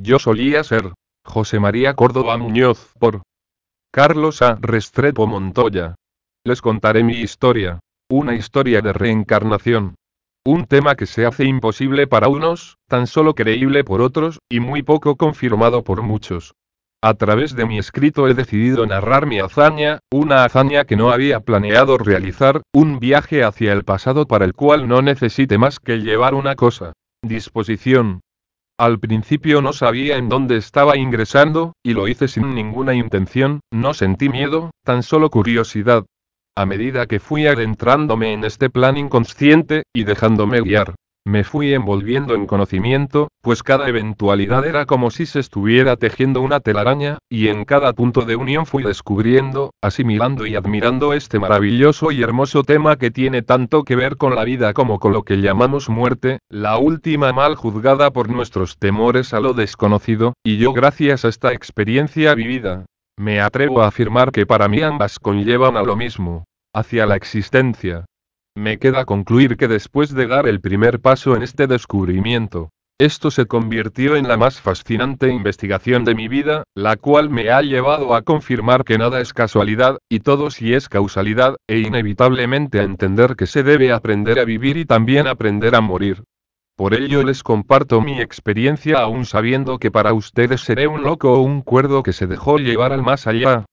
Yo solía ser José María Córdoba Muñoz, por Carlos A. Restrepo Montoya. Les contaré mi historia. Una historia de reencarnación. Un tema que se hace imposible para unos, tan solo creíble por otros, y muy poco confirmado por muchos. A través de mi escrito he decidido narrar mi hazaña, una hazaña que no había planeado realizar, un viaje hacia el pasado para el cual no necesite más que llevar una cosa: disposición. Al principio no sabía en dónde estaba ingresando, y lo hice sin ninguna intención, no sentí miedo, tan solo curiosidad. A medida que fui adentrándome en este plan inconsciente, y dejándome guiar, me fui envolviendo en conocimiento, pues cada eventualidad era como si se estuviera tejiendo una telaraña, y en cada punto de unión fui descubriendo, asimilando y admirando este maravilloso y hermoso tema que tiene tanto que ver con la vida como con lo que llamamos muerte, la última mal juzgada por nuestros temores a lo desconocido, y yo, gracias a esta experiencia vivida, me atrevo a afirmar que para mí ambas conllevan a lo mismo, hacia la existencia. Me queda concluir que después de dar el primer paso en este descubrimiento, esto se convirtió en la más fascinante investigación de mi vida, la cual me ha llevado a confirmar que nada es casualidad, y todo sí es causalidad, e inevitablemente a entender que se debe aprender a vivir y también aprender a morir. Por ello les comparto mi experiencia, aún sabiendo que para ustedes seré un loco o un cuerdo que se dejó llevar al más allá.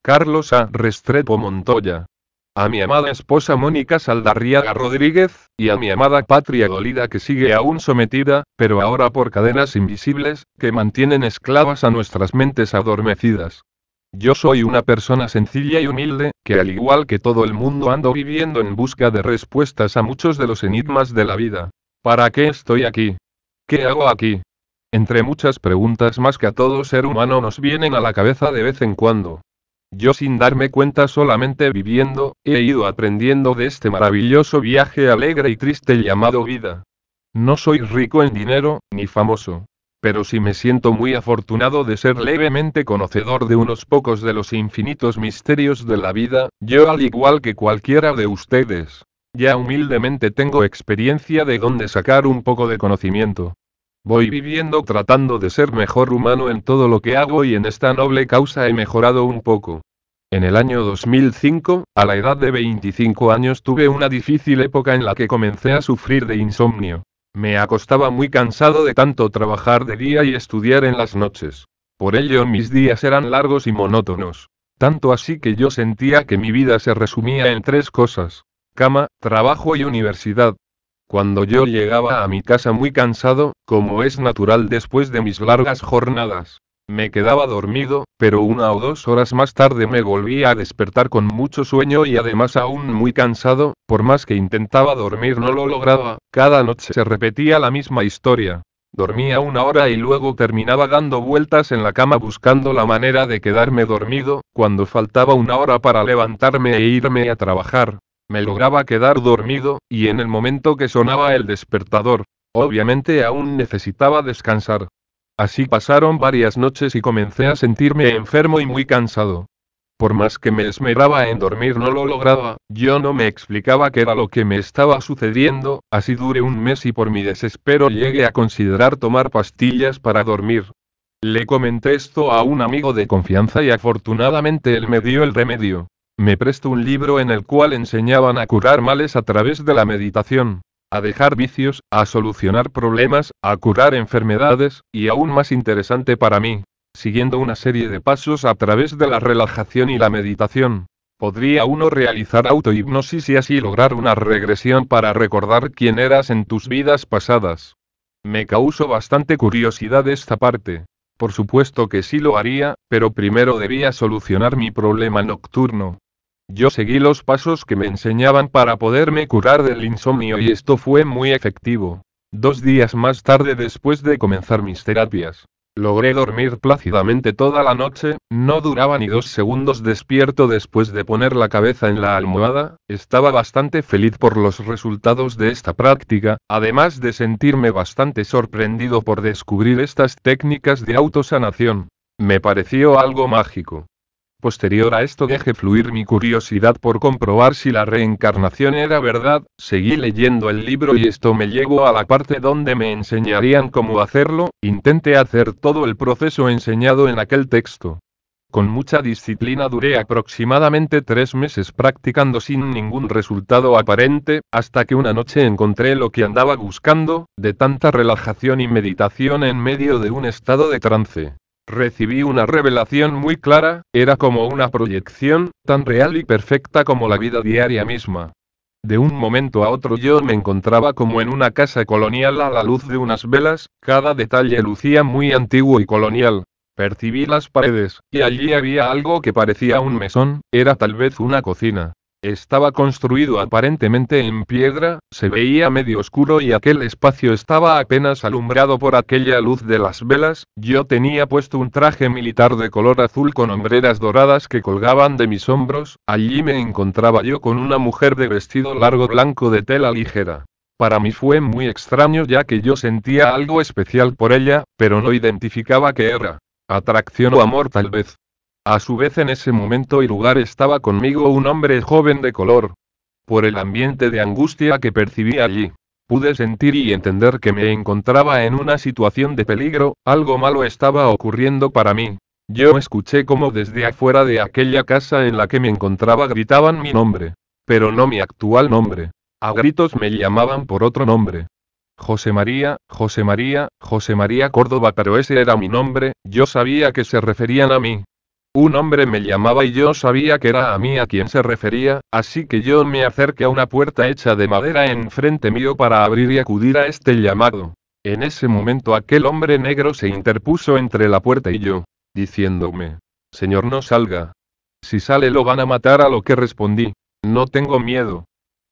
Carlos A. Restrepo Montoya. A mi amada esposa Mónica Saldarriaga Rodríguez, y a mi amada patria dolida que sigue aún sometida, pero ahora por cadenas invisibles, que mantienen esclavas a nuestras mentes adormecidas. Yo soy una persona sencilla y humilde, que al igual que todo el mundo ando viviendo en busca de respuestas a muchos de los enigmas de la vida. ¿Para qué estoy aquí? ¿Qué hago aquí? Entre muchas preguntas más que a todo ser humano nos vienen a la cabeza de vez en cuando. Yo, sin darme cuenta, solamente viviendo, he ido aprendiendo de este maravilloso viaje alegre y triste llamado vida. No soy rico en dinero, ni famoso. Pero sí me siento muy afortunado de ser levemente conocedor de unos pocos de los infinitos misterios de la vida. Yo, al igual que cualquiera de ustedes, ya humildemente tengo experiencia de dónde sacar un poco de conocimiento. Voy viviendo tratando de ser mejor humano en todo lo que hago, y en esta noble causa he mejorado un poco. En el año 2005, a la edad de 25 años, tuve una difícil época en la que comencé a sufrir de insomnio. Me acostaba muy cansado de tanto trabajar de día y estudiar en las noches. Por ello mis días eran largos y monótonos. Tanto así que yo sentía que mi vida se resumía en tres cosas: cama, trabajo y universidad. Cuando yo llegaba a mi casa muy cansado, como es natural después de mis largas jornadas, me quedaba dormido, pero 1 o 2 horas más tarde me volvía a despertar con mucho sueño y además aún muy cansado. Por más que intentaba dormir no lo lograba. Cada noche se repetía la misma historia. Dormía 1 hora y luego terminaba dando vueltas en la cama buscando la manera de quedarme dormido. Cuando faltaba 1 hora para levantarme e irme a trabajar, me lograba quedar dormido, y en el momento que sonaba el despertador, obviamente aún necesitaba descansar. Así pasaron varias noches y comencé a sentirme enfermo y muy cansado. Por más que me esmeraba en dormir no lo lograba. Yo no me explicaba qué era lo que me estaba sucediendo. Así duré un mes y por mi desespero llegué a considerar tomar pastillas para dormir. Le comenté esto a un amigo de confianza y afortunadamente él me dio el remedio. Me prestó un libro en el cual enseñaban a curar males a través de la meditación, a dejar vicios, a solucionar problemas, a curar enfermedades, y aún más interesante para mí, siguiendo una serie de pasos a través de la relajación y la meditación, podría uno realizar autohipnosis y así lograr una regresión para recordar quién eras en tus vidas pasadas. Me causó bastante curiosidad esta parte. Por supuesto que sí lo haría, pero primero debía solucionar mi problema nocturno. Yo seguí los pasos que me enseñaban para poderme curar del insomnio y esto fue muy efectivo. 2 días más tarde, después de comenzar mis terapias, logré dormir plácidamente toda la noche. No duraba ni 2 segundos despierto después de poner la cabeza en la almohada. Estaba bastante feliz por los resultados de esta práctica, además de sentirme bastante sorprendido por descubrir estas técnicas de autosanación. Me pareció algo mágico. Posterior a esto dejé fluir mi curiosidad por comprobar si la reencarnación era verdad, seguí leyendo el libro y esto me llevó a la parte donde me enseñarían cómo hacerlo, intenté hacer todo el proceso enseñado en aquel texto. Con mucha disciplina duré aproximadamente 3 meses practicando sin ningún resultado aparente, hasta que una noche encontré lo que andaba buscando, de tanta relajación y meditación en medio de un estado de trance. Recibí una revelación muy clara, era como una proyección, tan real y perfecta como la vida diaria misma. De un momento a otro yo me encontraba como en una casa colonial a la luz de unas velas, cada detalle lucía muy antiguo y colonial. Percibí las paredes, y allí había algo que parecía un mesón, era tal vez una cocina. Estaba construido aparentemente en piedra, se veía medio oscuro y aquel espacio estaba apenas alumbrado por aquella luz de las velas. Yo tenía puesto un traje militar de color azul con hombreras doradas que colgaban de mis hombros, allí me encontraba yo con una mujer de vestido largo blanco de tela ligera. Para mí fue muy extraño ya que yo sentía algo especial por ella, pero no identificaba qué era. Atracción o amor tal vez. A su vez en ese momento y lugar estaba conmigo un hombre joven de color. Por el ambiente de angustia que percibí allí, pude sentir y entender que me encontraba en una situación de peligro, algo malo estaba ocurriendo para mí. Yo escuché como desde afuera de aquella casa en la que me encontraba gritaban mi nombre. Pero no mi actual nombre. A gritos me llamaban por otro nombre. José María, José María, José María Córdoba, pero ese era mi nombre, yo sabía que se referían a mí. Un hombre me llamaba y yo sabía que era a mí a quien se refería, así que yo me acerqué a una puerta hecha de madera enfrente mío para abrir y acudir a este llamado. En ese momento aquel hombre negro se interpuso entre la puerta y yo, diciéndome: Señor, no salga. Si sale lo van a matar. A lo que respondí: no tengo miedo.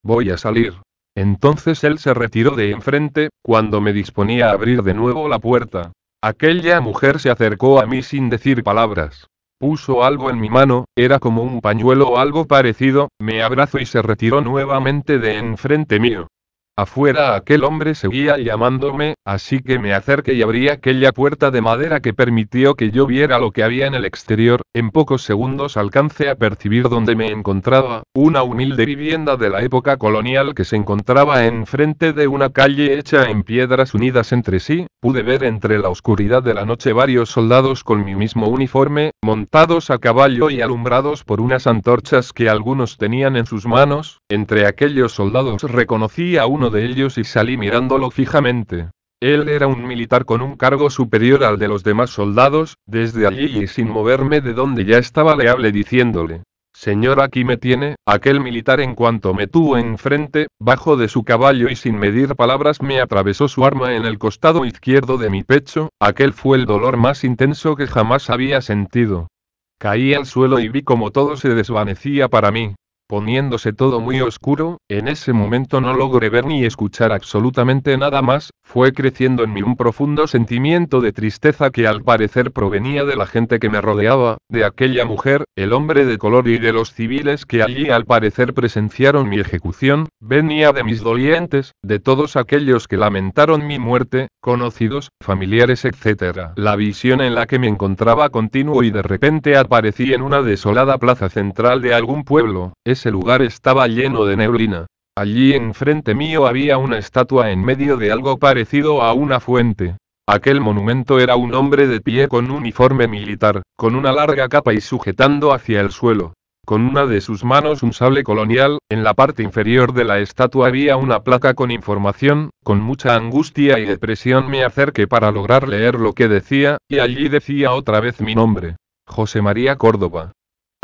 Voy a salir. Entonces él se retiró de enfrente, cuando me disponía a abrir de nuevo la puerta. Aquella mujer se acercó a mí sin decir palabras. Puso algo en mi mano, era como un pañuelo o algo parecido, me abrazó y se retiró nuevamente de enfrente mío. Afuera aquel hombre seguía llamándome, así que me acerqué y abrí aquella puerta de madera que permitió que yo viera lo que había en el exterior. En pocos segundos alcancé a percibir dónde me encontraba, una humilde vivienda de la época colonial que se encontraba enfrente de una calle hecha en piedras unidas entre sí. Pude ver entre la oscuridad de la noche varios soldados con mi mismo uniforme, montados a caballo y alumbrados por unas antorchas que algunos tenían en sus manos. Entre aquellos soldados reconocí a uno de ellos y salí mirándolo fijamente. Él era un militar con un cargo superior al de los demás soldados. Desde allí y sin moverme de donde ya estaba le hablé diciéndole: Señor, aquí me tiene. Aquel militar en cuanto me tuvo enfrente, bajó de su caballo y sin medir palabras me atravesó su arma en el costado izquierdo de mi pecho. Aquel fue el dolor más intenso que jamás había sentido. Caí al suelo y vi como todo se desvanecía para mí. Poniéndose todo muy oscuro, en ese momento no logré ver ni escuchar absolutamente nada más. Fue creciendo en mí un profundo sentimiento de tristeza que al parecer provenía de la gente que me rodeaba, de aquella mujer, el hombre de color y de los civiles que allí al parecer presenciaron mi ejecución. Venía de mis dolientes, de todos aquellos que lamentaron mi muerte, conocidos, familiares, etc. La visión en la que me encontraba continuó y de repente aparecí en una desolada plaza central de algún pueblo. Ese lugar estaba lleno de neblina. Allí enfrente mío había una estatua en medio de algo parecido a una fuente. Aquel monumento era un hombre de pie con uniforme militar, con una larga capa y sujetando hacia el suelo. Con una de sus manos un sable colonial. En la parte inferior de la estatua había una placa con información. Con mucha angustia y depresión me acerqué para lograr leer lo que decía, y allí decía otra vez mi nombre: José María Córdoba.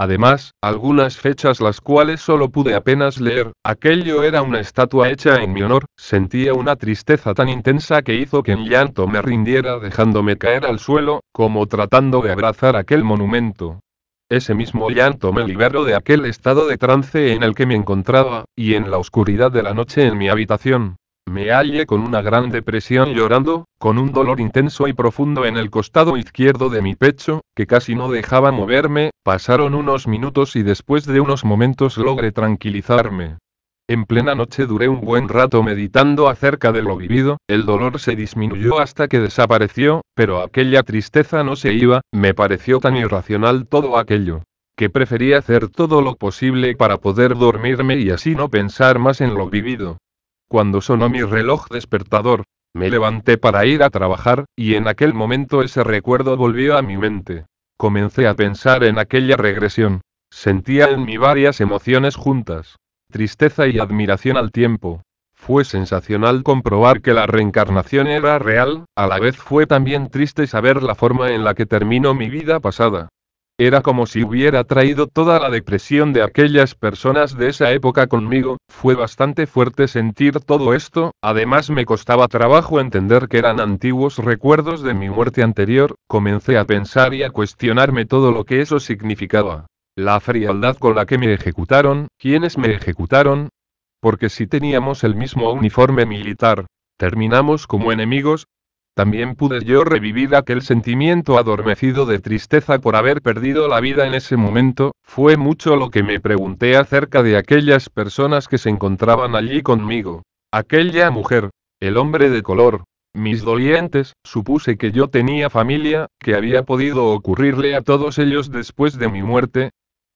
Además, algunas fechas las cuales solo pude apenas leer. Aquello era una estatua hecha en mi honor. Sentía una tristeza tan intensa que hizo que en llanto me rindiera dejándome caer al suelo, como tratando de abrazar aquel monumento. Ese mismo llanto me liberó de aquel estado de trance en el que me encontraba, y en la oscuridad de la noche en mi habitación. Me hallé con una gran depresión llorando, con un dolor intenso y profundo en el costado izquierdo de mi pecho, que casi no dejaba moverme. Pasaron unos minutos y después de unos momentos logré tranquilizarme. En plena noche duré un buen rato meditando acerca de lo vivido, el dolor se disminuyó hasta que desapareció, pero aquella tristeza no se iba. Me pareció tan irracional todo aquello. que prefería hacer todo lo posible para poder dormirme y así no pensar más en lo vivido. Cuando sonó mi reloj despertador, me levanté para ir a trabajar, y en aquel momento ese recuerdo volvió a mi mente. Comencé a pensar en aquella regresión. Sentía en mí varias emociones juntas. Tristeza y admiración al tiempo. Fue sensacional comprobar que la reencarnación era real, a la vez fue también triste saber la forma en la que terminó mi vida pasada. Era como si hubiera traído toda la depresión de aquellas personas de esa época conmigo. Fue bastante fuerte sentir todo esto, además me costaba trabajo entender que eran antiguos recuerdos de mi muerte anterior. Comencé a pensar y a cuestionarme todo lo que eso significaba. La frialdad con la que me ejecutaron, ¿quiénes me ejecutaron? Porque si teníamos el mismo uniforme militar, ¿terminamos como enemigos? También pude yo revivir aquel sentimiento adormecido de tristeza por haber perdido la vida en ese momento. Fue mucho lo que me pregunté acerca de aquellas personas que se encontraban allí conmigo. Aquella mujer, el hombre de color, mis dolientes, supuse que yo tenía familia, que había podido ocurrirle a todos ellos después de mi muerte.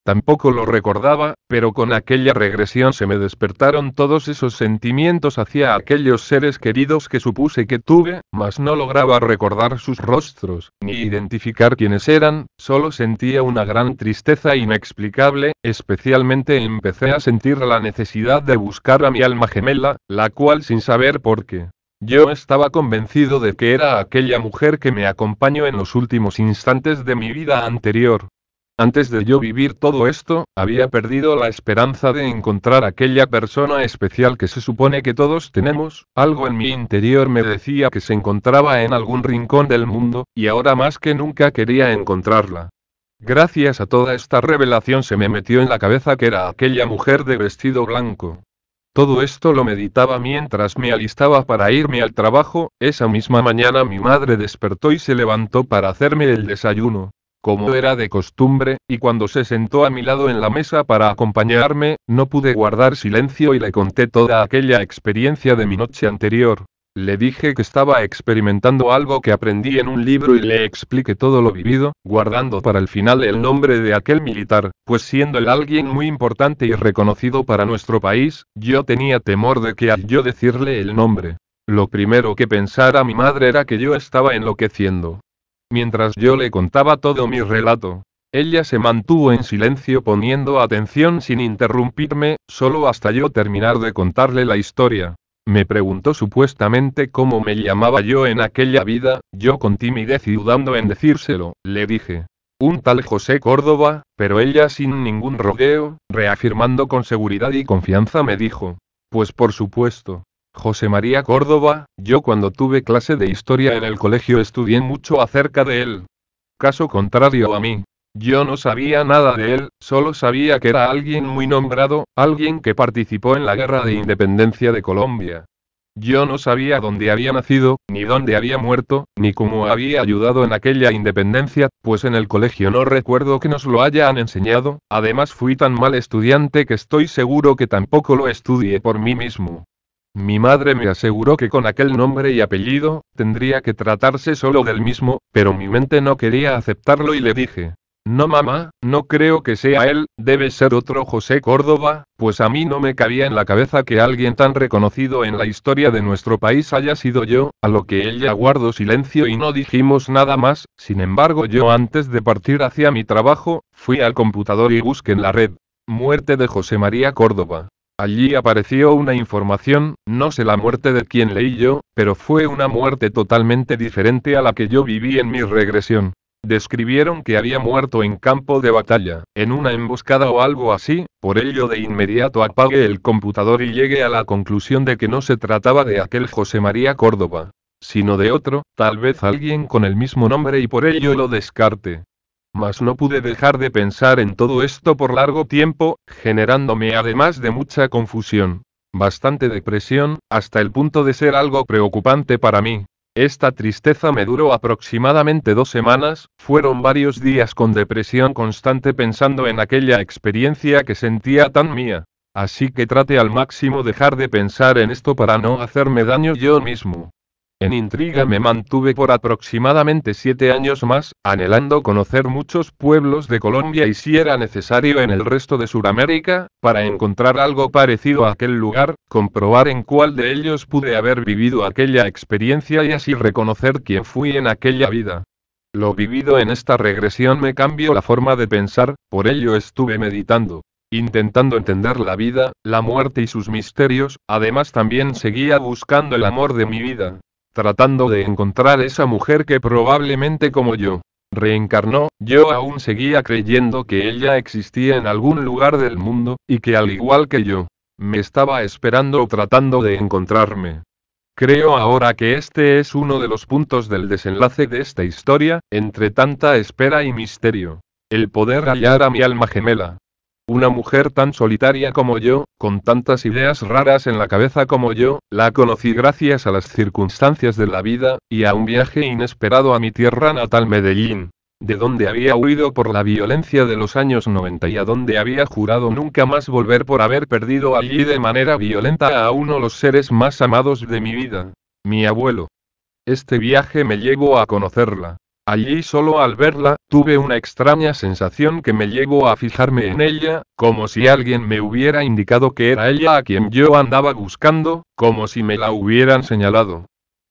Tampoco lo recordaba, pero con aquella regresión se me despertaron todos esos sentimientos hacia aquellos seres queridos que supuse que tuve, mas no lograba recordar sus rostros, ni identificar quiénes eran, solo sentía una gran tristeza inexplicable, especialmente empecé a sentir la necesidad de buscar a mi alma gemela, la cual sin saber por qué. Yo estaba convencido de que era aquella mujer que me acompañó en los últimos instantes de mi vida anterior. Antes de yo vivir todo esto, había perdido la esperanza de encontrar aquella persona especial que se supone que todos tenemos. Algo en mi interior me decía que se encontraba en algún rincón del mundo, y ahora más que nunca quería encontrarla. Gracias a toda esta revelación se me metió en la cabeza que era aquella mujer de vestido blanco. Todo esto lo meditaba mientras me alistaba para irme al trabajo. Esa misma mañana mi madre despertó y se levantó para hacerme el desayuno, como era de costumbre, y cuando se sentó a mi lado en la mesa para acompañarme, no pude guardar silencio y le conté toda aquella experiencia de mi noche anterior. Le dije que estaba experimentando algo que aprendí en un libro y le expliqué todo lo vivido, guardando para el final el nombre de aquel militar, pues siendo él alguien muy importante y reconocido para nuestro país, yo tenía temor de que al yo decirle el nombre, lo primero que pensara mi madre era que yo estaba enloqueciendo. Mientras yo le contaba todo mi relato, ella se mantuvo en silencio poniendo atención sin interrumpirme, solo hasta yo terminar de contarle la historia. Me preguntó supuestamente cómo me llamaba yo en aquella vida. Yo con timidez y dudando en decírselo, le dije: un tal José Córdoba, pero ella sin ningún rodeo, reafirmando con seguridad y confianza me dijo: pues por supuesto. José María Córdoba. Yo cuando tuve clase de historia en el colegio estudié mucho acerca de él. Caso contrario a mí. Yo no sabía nada de él, solo sabía que era alguien muy nombrado, alguien que participó en la Guerra de Independencia de Colombia. Yo no sabía dónde había nacido, ni dónde había muerto, ni cómo había ayudado en aquella independencia, pues en el colegio no recuerdo que nos lo hayan enseñado. Además fui tan mal estudiante que estoy seguro que tampoco lo estudié por mí mismo. Mi madre me aseguró que con aquel nombre y apellido, tendría que tratarse solo del mismo, pero mi mente no quería aceptarlo y le dije: no mamá, no creo que sea él, debe ser otro José Córdoba, pues a mí no me cabía en la cabeza que alguien tan reconocido en la historia de nuestro país haya sido yo, a lo que ella guardó silencio y no dijimos nada más. Sin embargo, yo antes de partir hacia mi trabajo, fui al computador y busqué en la red: muerte de José María Córdoba. Allí apareció una información, no sé la muerte de quien leí yo, pero fue una muerte totalmente diferente a la que yo viví en mi regresión. Describieron que había muerto en campo de batalla, en una emboscada o algo así. Por ello de inmediato apagué el computador y llegué a la conclusión de que no se trataba de aquel José María Córdoba, sino de otro, tal vez alguien con el mismo nombre, y por ello lo descarté. Mas no pude dejar de pensar en todo esto por largo tiempo, generándome además de mucha confusión, bastante depresión, hasta el punto de ser algo preocupante para mí. Esta tristeza me duró aproximadamente 2 semanas, fueron varios días con depresión constante pensando en aquella experiencia que sentía tan mía. Así que traté al máximo dejar de pensar en esto para no hacerme daño yo mismo. En intriga me mantuve por aproximadamente 7 años más, anhelando conocer muchos pueblos de Colombia y si era necesario en el resto de Sudamérica, para encontrar algo parecido a aquel lugar, comprobar en cuál de ellos pude haber vivido aquella experiencia y así reconocer quién fui en aquella vida. Lo vivido en esta regresión me cambió la forma de pensar, por ello estuve meditando, intentando entender la vida, la muerte y sus misterios, además también seguía buscando el amor de mi vida, tratando de encontrar esa mujer que probablemente como yo reencarnó. Yo aún seguía creyendo que ella existía en algún lugar del mundo, y que al igual que yo, me estaba esperando o tratando de encontrarme. Creo ahora que este es uno de los puntos del desenlace de esta historia, entre tanta espera y misterio. El poder hallar a mi alma gemela. Una mujer tan solitaria como yo, con tantas ideas raras en la cabeza como yo, la conocí gracias a las circunstancias de la vida, y a un viaje inesperado a mi tierra natal Medellín, de donde había huido por la violencia de los años 90 y a donde había jurado nunca más volver por haber perdido allí de manera violenta a uno de los seres más amados de mi vida, mi abuelo. Este viaje me llevó a conocerla. Allí solo al verla, tuve una extraña sensación que me llevó a fijarme en ella, como si alguien me hubiera indicado que era ella a quien yo andaba buscando, como si me la hubieran señalado.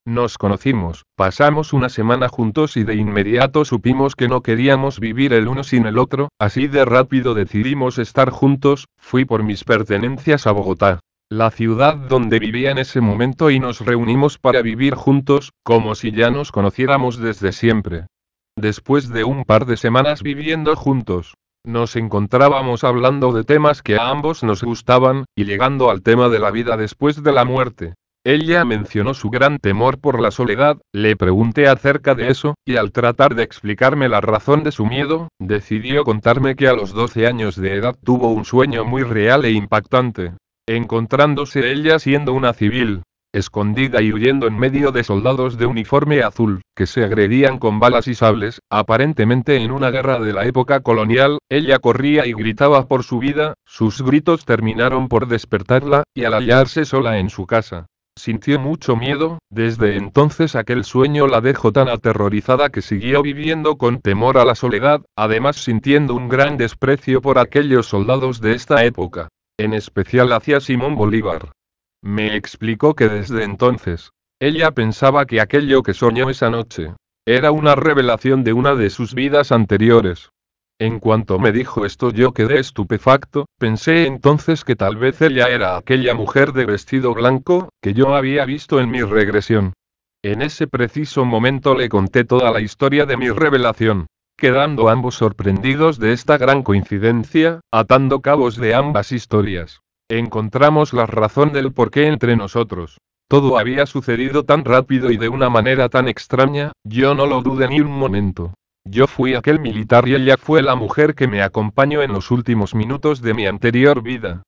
Nos conocimos, pasamos una semana juntos y de inmediato supimos que no queríamos vivir el uno sin el otro, así de rápido decidimos estar juntos. Fui por mis pertenencias a Bogotá, la ciudad donde vivía en ese momento, y nos reunimos para vivir juntos, como si ya nos conociéramos desde siempre. Después de un par de semanas viviendo juntos, nos encontrábamos hablando de temas que a ambos nos gustaban, y llegando al tema de la vida después de la muerte. Ella mencionó su gran temor por la soledad, le pregunté acerca de eso, y al tratar de explicarme la razón de su miedo, decidió contarme que a los 12 años de edad tuvo un sueño muy real e impactante, encontrándose ella siendo una civil, escondida y huyendo en medio de soldados de uniforme azul, que se agredían con balas y sables, aparentemente en una guerra de la época colonial. Ella corría y gritaba por su vida, sus gritos terminaron por despertarla, y al hallarse sola en su casa, sintió mucho miedo. Desde entonces aquel sueño la dejó tan aterrorizada que siguió viviendo con temor a la soledad, además sintiendo un gran desprecio por aquellos soldados de esta época, en especial hacia Simón Bolívar. Me explicó que desde entonces, ella pensaba que aquello que soñó esa noche, era una revelación de una de sus vidas anteriores. En cuanto me dijo esto yo quedé estupefacto, pensé entonces que tal vez ella era aquella mujer de vestido blanco, que yo había visto en mi regresión. En ese preciso momento le conté toda la historia de mi revelación, quedando ambos sorprendidos de esta gran coincidencia, atando cabos de ambas historias. Encontramos la razón del porqué entre nosotros. Todo había sucedido tan rápido y de una manera tan extraña, yo no lo dudé ni un momento. Yo fui aquel militar y ella fue la mujer que me acompañó en los últimos minutos de mi anterior vida.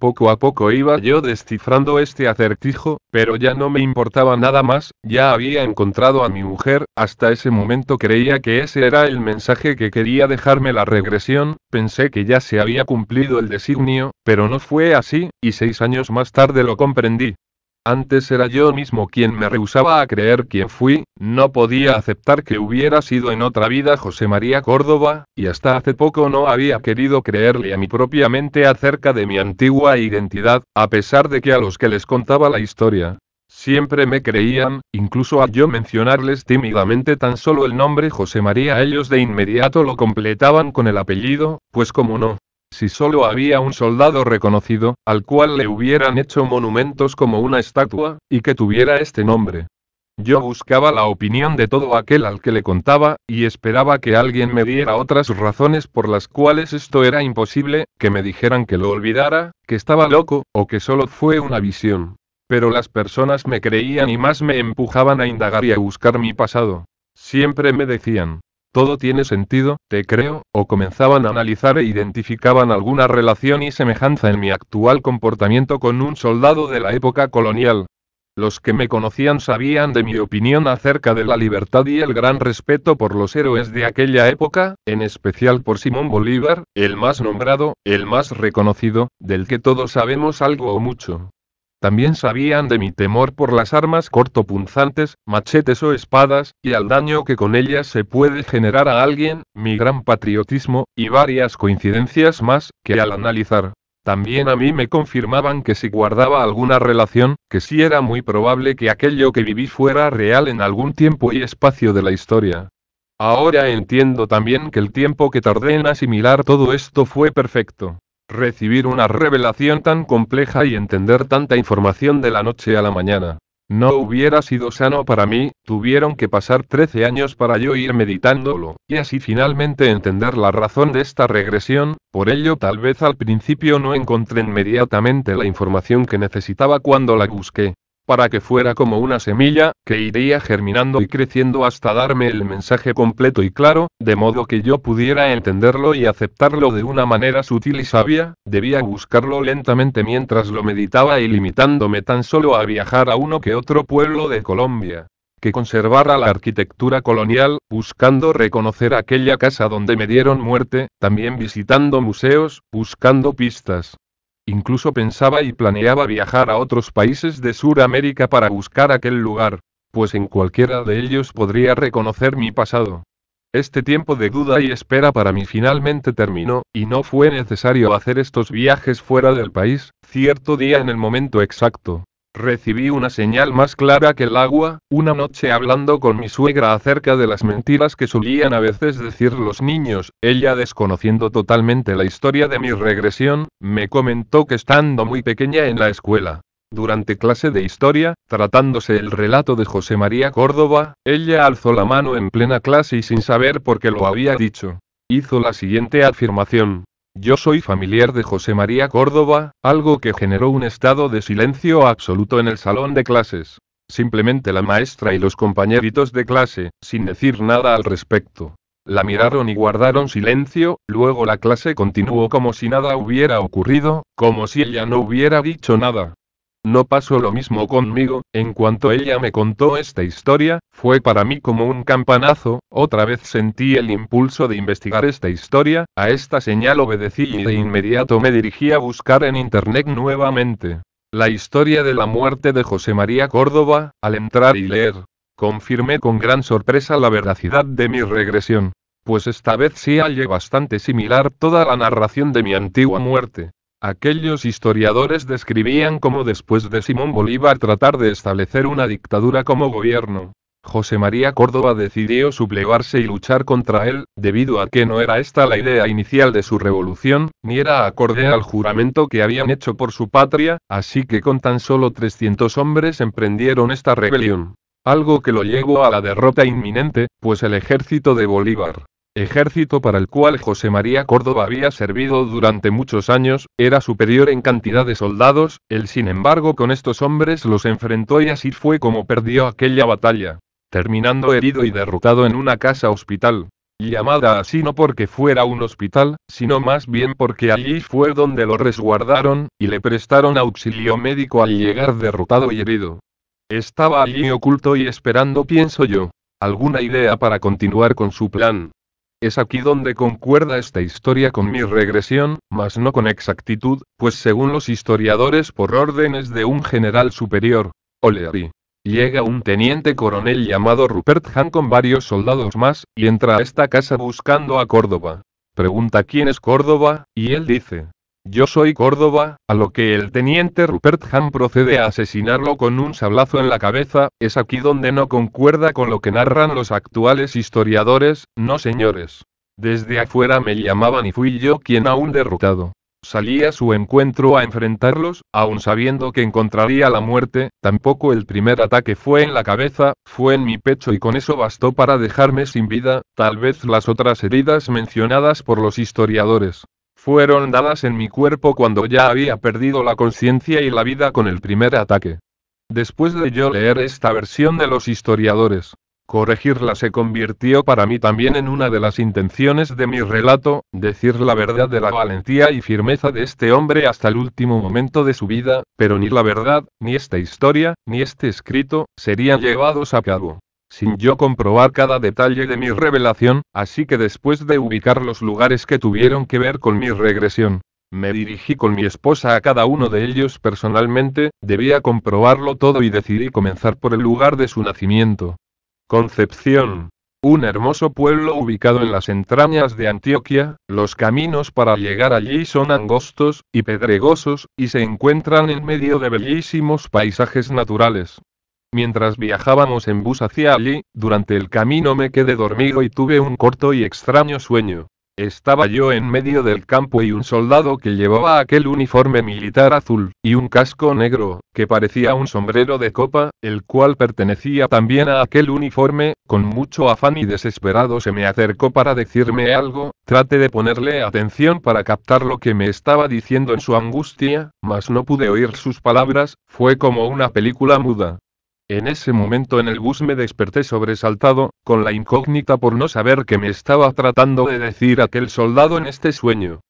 Poco a poco iba yo descifrando este acertijo, pero ya no me importaba nada más. Ya había encontrado a mi mujer. Hasta ese momento creía que ese era el mensaje que quería dejarme la regresión, pensé que ya se había cumplido el designio, pero no fue así, y 6 años más tarde lo comprendí. Antes era yo mismo quien me rehusaba a creer quién fui, no podía aceptar que hubiera sido en otra vida José María Córdoba, y hasta hace poco no había querido creerle a mi propia mente acerca de mi antigua identidad, a pesar de que a los que les contaba la historia, siempre me creían. Incluso al yo mencionarles tímidamente tan solo el nombre José María, ellos de inmediato lo completaban con el apellido, pues como no. Si solo había un soldado reconocido, al cual le hubieran hecho monumentos como una estatua, y que tuviera este nombre. Yo buscaba la opinión de todo aquel al que le contaba, y esperaba que alguien me diera otras razones por las cuales esto era imposible, que me dijeran que lo olvidara, que estaba loco, o que solo fue una visión. Pero las personas me creían y más me empujaban a indagar y a buscar mi pasado. Siempre me decían: todo tiene sentido, te creo, o comenzaban a analizar e identificaban alguna relación y semejanza en mi actual comportamiento con un soldado de la época colonial. Los que me conocían sabían de mi opinión acerca de la libertad y el gran respeto por los héroes de aquella época, en especial por Simón Bolívar, el más nombrado, el más reconocido, del que todos sabemos algo o mucho. También sabían de mi temor por las armas cortopunzantes, machetes o espadas, y al daño que con ellas se puede generar a alguien, mi gran patriotismo, y varias coincidencias más, que al analizar, también a mí me confirmaban que si guardaba alguna relación, que sí era muy probable que aquello que viví fuera real en algún tiempo y espacio de la historia. Ahora entiendo también que el tiempo que tardé en asimilar todo esto fue perfecto. Recibir una revelación tan compleja y entender tanta información de la noche a la mañana. No hubiera sido sano para mí, tuvieron que pasar 13 años para yo ir meditándolo, y así finalmente entender la razón de esta regresión, por ello tal vez al principio no encontré inmediatamente la información que necesitaba cuando la busqué. Para que fuera como una semilla, que iría germinando y creciendo hasta darme el mensaje completo y claro, de modo que yo pudiera entenderlo y aceptarlo de una manera sutil y sabia, debía buscarlo lentamente mientras lo meditaba y limitándome tan solo a viajar a uno que otro pueblo de Colombia, que conservara la arquitectura colonial, buscando reconocer aquella casa donde me dieron muerte, también visitando museos, buscando pistas. Incluso pensaba y planeaba viajar a otros países de Sudamérica para buscar aquel lugar, pues en cualquiera de ellos podría reconocer mi pasado. Este tiempo de duda y espera para mí finalmente terminó, y no fue necesario hacer estos viajes fuera del país. Cierto día en el momento exacto, recibí una señal más clara que el agua, una noche hablando con mi suegra acerca de las mentiras que solían a veces decir los niños, ella desconociendo totalmente la historia de mi regresión, me comentó que estando muy pequeña en la escuela, durante clase de historia, tratándose el relato de José María Córdoba, ella alzó la mano en plena clase y sin saber por qué lo había dicho, hizo la siguiente afirmación. Yo soy familiar de José María Córdoba, algo que generó un estado de silencio absoluto en el salón de clases. Simplemente la maestra y los compañeritos de clase, sin decir nada al respecto, la miraron y guardaron silencio, luego la clase continuó como si nada hubiera ocurrido, como si ella no hubiera dicho nada. No pasó lo mismo conmigo, en cuanto ella me contó esta historia, fue para mí como un campanazo, otra vez sentí el impulso de investigar esta historia, a esta señal obedecí y de inmediato me dirigí a buscar en internet nuevamente la historia de la muerte de José María Córdoba. Al entrar y leer, confirmé con gran sorpresa la veracidad de mi regresión, pues esta vez sí hallé bastante similar toda la narración de mi antigua muerte. Aquellos historiadores describían cómo después de Simón Bolívar tratar de establecer una dictadura como gobierno, José María Córdoba decidió sublevarse y luchar contra él, debido a que no era esta la idea inicial de su revolución, ni era acorde al juramento que habían hecho por su patria, así que con tan solo 300 hombres emprendieron esta rebelión. Algo que lo llevó a la derrota inminente, pues el ejército de Bolívar, ejército para el cual José María Córdoba había servido durante muchos años, era superior en cantidad de soldados, él sin embargo con estos hombres los enfrentó y así fue como perdió aquella batalla, terminando herido y derrotado en una casa hospital, llamada así no porque fuera un hospital, sino más bien porque allí fue donde lo resguardaron, y le prestaron auxilio médico al llegar derrotado y herido. Estaba allí oculto y esperando, pienso yo, alguna idea para continuar con su plan. Es aquí donde concuerda esta historia con mi regresión, mas no con exactitud, pues según los historiadores por órdenes de un general superior, O'Leary, llega un teniente coronel llamado Rupert Hahn con varios soldados más, y entra a esta casa buscando a Córdoba. Pregunta quién es Córdoba, y él dice: yo soy Córdoba, a lo que el teniente Rupert Hahn procede a asesinarlo con un sablazo en la cabeza. Es aquí donde no concuerda con lo que narran los actuales historiadores. No señores. Desde afuera me llamaban y fui yo quien, aún derrotado, salí a su encuentro a enfrentarlos, aun sabiendo que encontraría la muerte. Tampoco el primer ataque fue en la cabeza, fue en mi pecho y con eso bastó para dejarme sin vida. Tal vez las otras heridas mencionadas por los historiadores fueron dadas en mi cuerpo cuando ya había perdido la conciencia y la vida con el primer ataque. Después de yo leer esta versión de los historiadores, corregirla se convirtió para mí también en una de las intenciones de mi relato, decir la verdad de la valentía y firmeza de este hombre hasta el último momento de su vida, pero ni la verdad, ni esta historia, ni este escrito, serían llevados a cabo sin yo comprobar cada detalle de mi revelación, así que después de ubicar los lugares que tuvieron que ver con mi regresión, Me dirigí con mi esposa a cada uno de ellos personalmente, debía comprobarlo todo y decidí comenzar por el lugar de su nacimiento. Concepción. Un hermoso pueblo ubicado en las entrañas de Antioquia, los caminos para llegar allí son angostos y pedregosos, y se encuentran en medio de bellísimos paisajes naturales. Mientras viajábamos en bus hacia allí, durante el camino me quedé dormido y tuve un corto y extraño sueño. Estaba yo en medio del campo y un soldado que llevaba aquel uniforme militar azul, y un casco negro, que parecía un sombrero de copa, el cual pertenecía también a aquel uniforme, con mucho afán y desesperado se me acercó para decirme algo, traté de ponerle atención para captar lo que me estaba diciendo en su angustia, mas no pude oír sus palabras, fue como una película muda. En ese momento en el bus me desperté sobresaltado, con la incógnita por no saber qué me estaba tratando de decir aquel soldado en este sueño.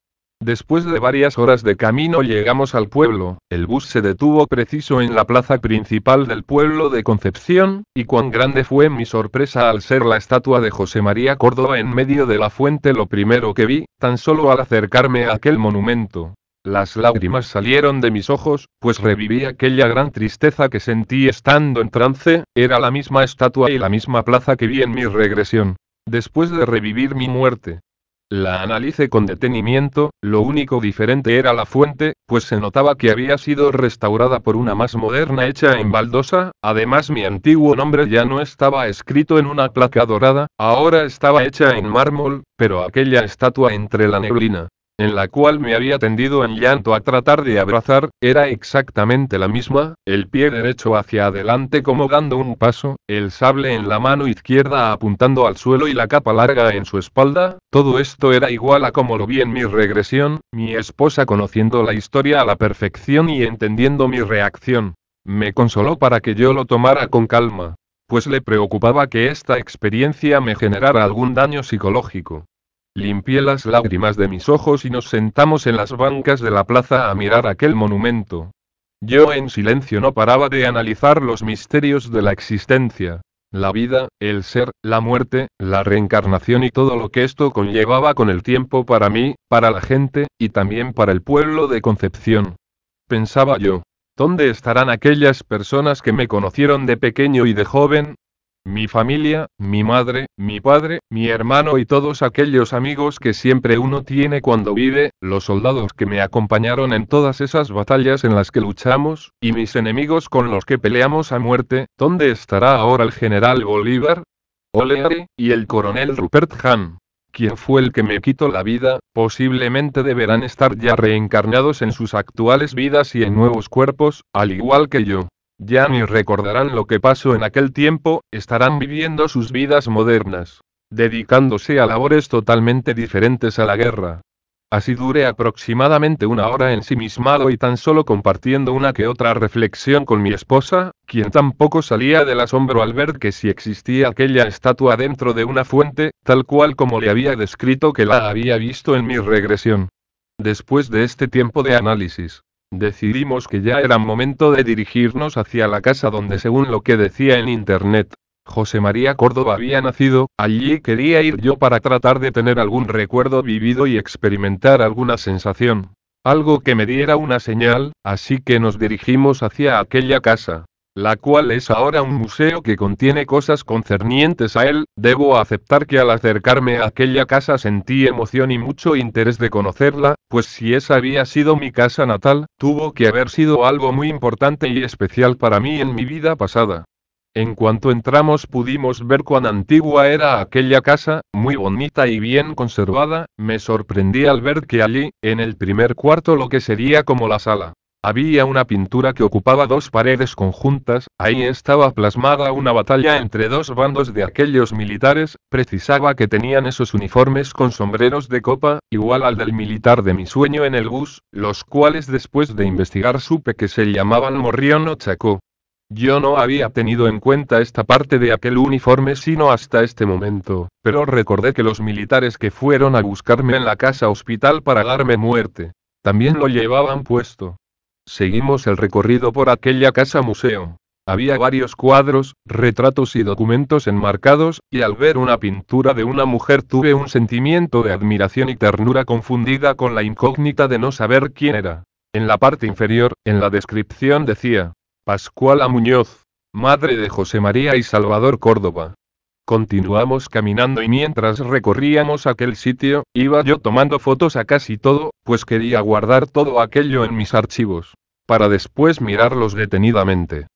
Después de varias horas de camino llegamos al pueblo, el bus se detuvo preciso en la plaza principal del pueblo de Concepción, y cuán grande fue mi sorpresa al ser la estatua de José María Córdoba en medio de la fuente lo primero que vi, tan solo al acercarme a aquel monumento. Las lágrimas salieron de mis ojos, pues reviví aquella gran tristeza que sentí estando en trance, era la misma estatua y la misma plaza que vi en mi regresión. Después de revivir mi muerte, la analicé con detenimiento, lo único diferente era la fuente, pues se notaba que había sido restaurada por una más moderna hecha en baldosa, además mi antiguo nombre ya no estaba escrito en una placa dorada, ahora estaba hecha en mármol, pero aquella estatua entre la neblina, en la cual me había tendido en llanto a tratar de abrazar, era exactamente la misma, el pie derecho hacia adelante como dando un paso, el sable en la mano izquierda apuntando al suelo y la capa larga en su espalda, todo esto era igual a como lo vi en mi regresión, mi esposa conociendo la historia a la perfección y entendiendo mi reacción. Me consoló para que yo lo tomara con calma, pues le preocupaba que esta experiencia me generara algún daño psicológico. Limpié las lágrimas de mis ojos y nos sentamos en las bancas de la plaza a mirar aquel monumento. Yo en silencio no paraba de analizar los misterios de la existencia, la vida, el ser, la muerte, la reencarnación y todo lo que esto conllevaba con el tiempo para mí, para la gente, y también para el pueblo de Concepción. Pensaba yo, ¿dónde estarán aquellas personas que me conocieron de pequeño y de joven? Mi familia, mi madre, mi padre, mi hermano y todos aquellos amigos que siempre uno tiene cuando vive, los soldados que me acompañaron en todas esas batallas en las que luchamos, y mis enemigos con los que peleamos a muerte, ¿dónde estará ahora el general Bolívar? Oleare, y el coronel Rupert Hahn? ¿Quién fue el que me quitó la vida? Posiblemente deberán estar ya reencarnados en sus actuales vidas y en nuevos cuerpos, al igual que yo. Ya ni recordarán lo que pasó en aquel tiempo, estarán viviendo sus vidas modernas, dedicándose a labores totalmente diferentes a la guerra. Así duré aproximadamente una hora ensimismado y tan solo compartiendo una que otra reflexión con mi esposa, quien tampoco salía del asombro al ver que si existía aquella estatua dentro de una fuente, tal cual como le había descrito que la había visto en mi regresión. Después de este tiempo de análisis, decidimos que ya era momento de dirigirnos hacia la casa donde, según lo que decía en internet, José María Córdoba había nacido. Allí quería ir yo para tratar de tener algún recuerdo vivido y experimentar alguna sensación. Algo que me diera una señal, así que nos dirigimos hacia aquella casa, la cual es ahora un museo que contiene cosas concernientes a él. Debo aceptar que al acercarme a aquella casa sentí emoción y mucho interés de conocerla, pues si esa había sido mi casa natal, tuvo que haber sido algo muy importante y especial para mí en mi vida pasada. En cuanto entramos pudimos ver cuán antigua era aquella casa, muy bonita y bien conservada. Me sorprendí al ver que allí, en el primer cuarto, lo que sería como la sala, había una pintura que ocupaba dos paredes conjuntas, ahí estaba plasmada una batalla entre dos bandos de aquellos militares, precisaba que tenían esos uniformes con sombreros de copa, igual al del militar de mi sueño en el bus, los cuales después de investigar supe que se llamaban Morrión o Chacó. Yo no había tenido en cuenta esta parte de aquel uniforme sino hasta este momento, pero recordé que los militares que fueron a buscarme en la casa hospital para darme muerte, también lo llevaban puesto. Seguimos el recorrido por aquella casa museo. Había varios cuadros, retratos y documentos enmarcados, y al ver una pintura de una mujer tuve un sentimiento de admiración y ternura confundida con la incógnita de no saber quién era. En la parte inferior, en la descripción decía, Pascuala Muñoz, madre de José María y Salvador Córdoba. Continuamos caminando y mientras recorríamos aquel sitio, iba yo tomando fotos a casi todo, pues quería guardar todo aquello en mis archivos, para después mirarlos detenidamente.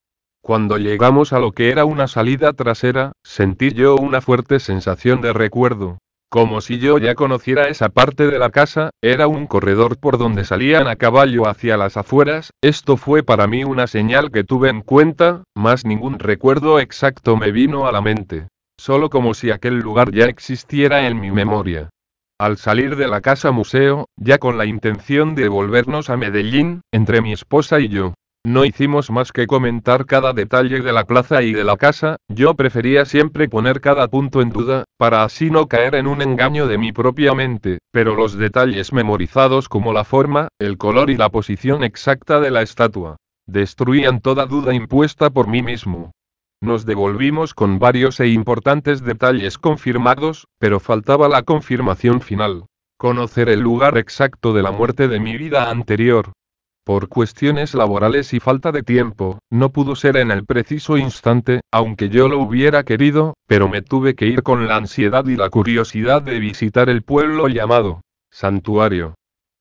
Cuando llegamos a lo que era una salida trasera, sentí yo una fuerte sensación de recuerdo. Como si yo ya conociera esa parte de la casa, era un corredor por donde salían a caballo hacia las afueras, esto fue para mí una señal que tuve en cuenta, mas ningún recuerdo exacto me vino a la mente. Solo como si aquel lugar ya existiera en mi memoria. Al salir de la casa museo, ya con la intención de volvernos a Medellín, entre mi esposa y yo, no hicimos más que comentar cada detalle de la plaza y de la casa, yo prefería siempre poner cada punto en duda, para así no caer en un engaño de mi propia mente, pero los detalles memorizados como la forma, el color y la posición exacta de la estatua, destruían toda duda impuesta por mí mismo. Nos devolvimos con varios e importantes detalles confirmados, pero faltaba la confirmación final. Conocer el lugar exacto de la muerte de mi vida anterior. Por cuestiones laborales y falta de tiempo, no pudo ser en el preciso instante, aunque yo lo hubiera querido, pero me tuve que ir con la ansiedad y la curiosidad de visitar el pueblo llamado Santuario.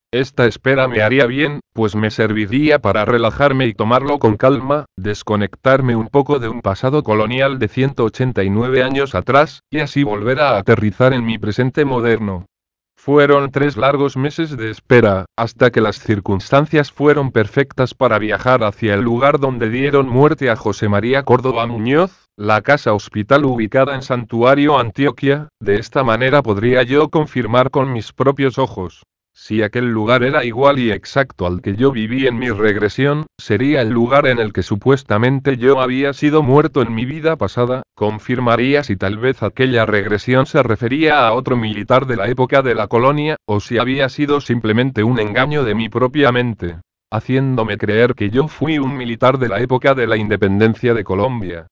Esta espera me haría bien, pues me serviría para relajarme y tomarlo con calma, desconectarme un poco de un pasado colonial de 189 años atrás, y así volver a aterrizar en mi presente moderno. Fueron 3 largos meses de espera, hasta que las circunstancias fueron perfectas para viajar hacia el lugar donde dieron muerte a José María Córdoba Muñoz, la casa hospital ubicada en Santuario, Antioquia. De esta manera podría yo confirmar con mis propios ojos. Si aquel lugar era igual y exacto al que yo viví en mi regresión, sería el lugar en el que supuestamente yo había sido muerto en mi vida pasada, confirmaría si tal vez aquella regresión se refería a otro militar de la época de la colonia, o si había sido simplemente un engaño de mi propia mente, haciéndome creer que yo fui un militar de la época de la independencia de Colombia.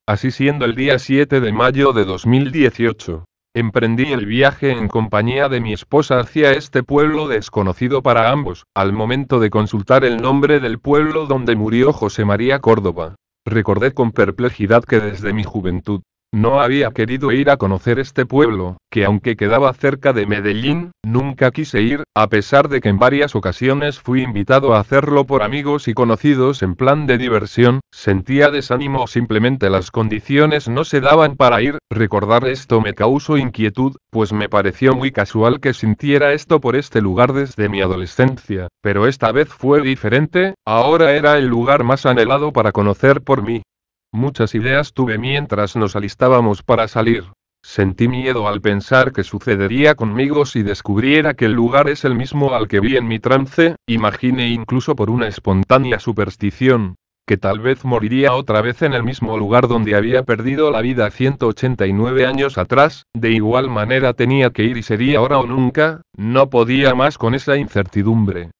Así siendo el día 7 de mayo de 2018. Emprendí el viaje en compañía de mi esposa hacia este pueblo desconocido para ambos, al momento de consultar el nombre del pueblo donde murió José María Córdoba. Recordé con perplejidad que desde mi juventud, no había querido ir a conocer este pueblo, que aunque quedaba cerca de Medellín, nunca quise ir, a pesar de que en varias ocasiones fui invitado a hacerlo por amigos y conocidos en plan de diversión, sentía desánimo o simplemente las condiciones no se daban para ir. Recordar esto me causó inquietud, pues me pareció muy casual que sintiera esto por este lugar desde mi adolescencia, pero esta vez fue diferente, ahora era el lugar más anhelado para conocer por mí. Muchas ideas tuve mientras nos alistábamos para salir. Sentí miedo al pensar qué sucedería conmigo si descubriera que el lugar es el mismo al que vi en mi trance, imaginé incluso por una espontánea superstición, que tal vez moriría otra vez en el mismo lugar donde había perdido la vida 189 años atrás, de igual manera tenía que ir y sería ahora o nunca, no podía más con esa incertidumbre.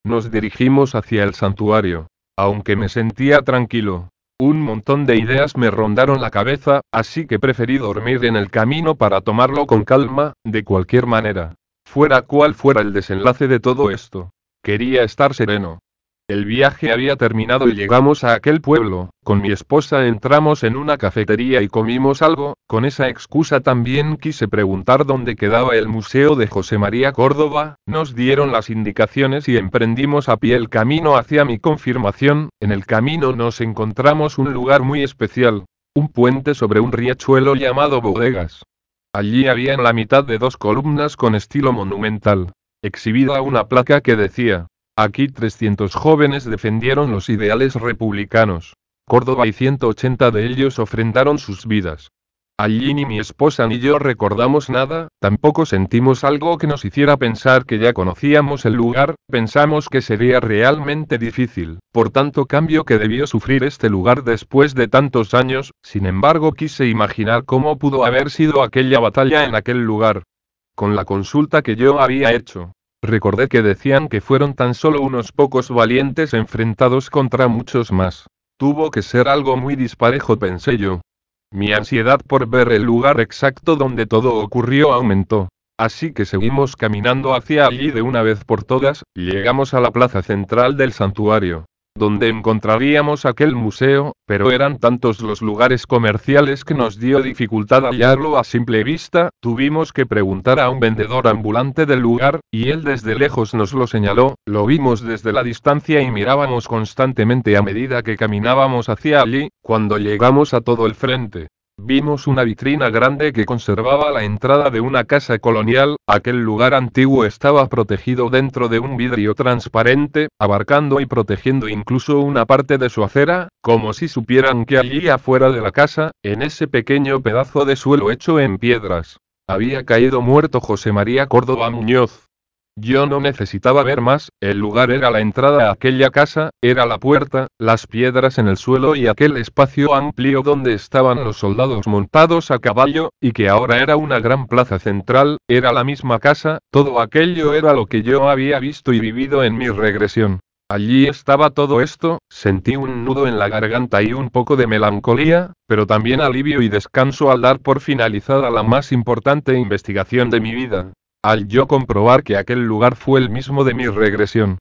Nos dirigimos hacia el santuario. Aunque me sentía tranquilo, un montón de ideas me rondaron la cabeza, así que preferí dormir en el camino para tomarlo con calma, de cualquier manera. Fuera cual fuera el desenlace de todo esto. Quería estar sereno. El viaje había terminado y llegamos a aquel pueblo. Con mi esposa entramos en una cafetería y comimos algo. Con esa excusa también quise preguntar dónde quedaba el Museo de José María Córdoba. Nos dieron las indicaciones y emprendimos a pie el camino hacia mi confirmación. En el camino nos encontramos un lugar muy especial. Un puente sobre un riachuelo llamado Bodegas. Allí había en la mitad de 2 columnas con estilo monumental, exhibida una placa que decía: aquí 300 jóvenes defendieron los ideales republicanos. Córdoba y 180 de ellos ofrendaron sus vidas. Allí ni mi esposa ni yo recordamos nada, tampoco sentimos algo que nos hiciera pensar que ya conocíamos el lugar, pensamos que sería realmente difícil, por tanto cambio que debió sufrir este lugar después de tantos años. Sin embargo quise imaginar cómo pudo haber sido aquella batalla en aquel lugar. Con la consulta que yo había hecho, recordé que decían que fueron tan solo unos pocos valientes enfrentados contra muchos más. Tuvo que ser algo muy disparejo, pensé yo. Mi ansiedad por ver el lugar exacto donde todo ocurrió aumentó. Así que seguimos caminando hacia allí de una vez por todas. Llegamos a la plaza central del santuario, donde encontraríamos aquel museo, pero eran tantos los lugares comerciales que nos dio dificultad hallarlo a simple vista. Tuvimos que preguntar a un vendedor ambulante del lugar, y él desde lejos nos lo señaló. Lo vimos desde la distancia y mirábamos constantemente a medida que caminábamos hacia allí. Cuando llegamos a todo el frente, vimos una vitrina grande que conservaba la entrada de una casa colonial. Aquel lugar antiguo estaba protegido dentro de un vidrio transparente, abarcando y protegiendo incluso una parte de su acera, como si supieran que allí afuera de la casa, en ese pequeño pedazo de suelo hecho en piedras, había caído muerto José María Córdoba Muñoz. Yo no necesitaba ver más. El lugar era la entrada a aquella casa, era la puerta, las piedras en el suelo y aquel espacio amplio donde estaban los soldados montados a caballo, y que ahora era una gran plaza central. Era la misma casa. Todo aquello era lo que yo había visto y vivido en mi regresión. Allí estaba todo esto. Sentí un nudo en la garganta y un poco de melancolía, pero también alivio y descanso al dar por finalizada la más importante investigación de mi vida, al yo comprobar que aquel lugar fue el mismo de mi regresión.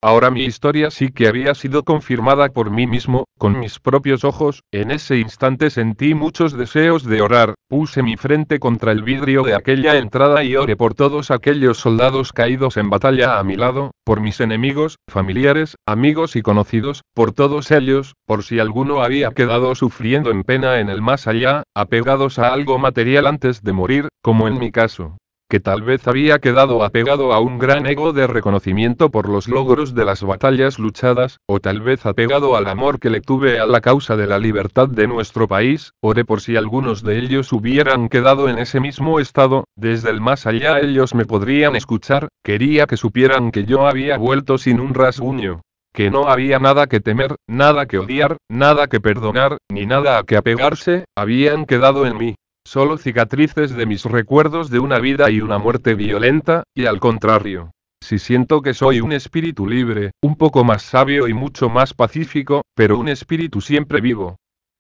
Ahora mi historia sí que había sido confirmada por mí mismo, con mis propios ojos. En ese instante sentí muchos deseos de orar. Puse mi frente contra el vidrio de aquella entrada y oré por todos aquellos soldados caídos en batalla a mi lado, por mis enemigos, familiares, amigos y conocidos, por todos ellos, por si alguno había quedado sufriendo en pena en el más allá, apegados a algo material antes de morir, como en mi caso, que tal vez había quedado apegado a un gran ego de reconocimiento por los logros de las batallas luchadas, o tal vez apegado al amor que le tuve a la causa de la libertad de nuestro país. Oré por si algunos de ellos hubieran quedado en ese mismo estado. Desde el más allá ellos me podrían escuchar. Quería que supieran que yo había vuelto sin un rasguño, que no había nada que temer, nada que odiar, nada que perdonar, ni nada a que apegarse. Habían quedado en mí solo cicatrices de mis recuerdos de una vida y una muerte violenta, y al contrario, si siento que soy un espíritu libre, un poco más sabio y mucho más pacífico, pero un espíritu siempre vivo.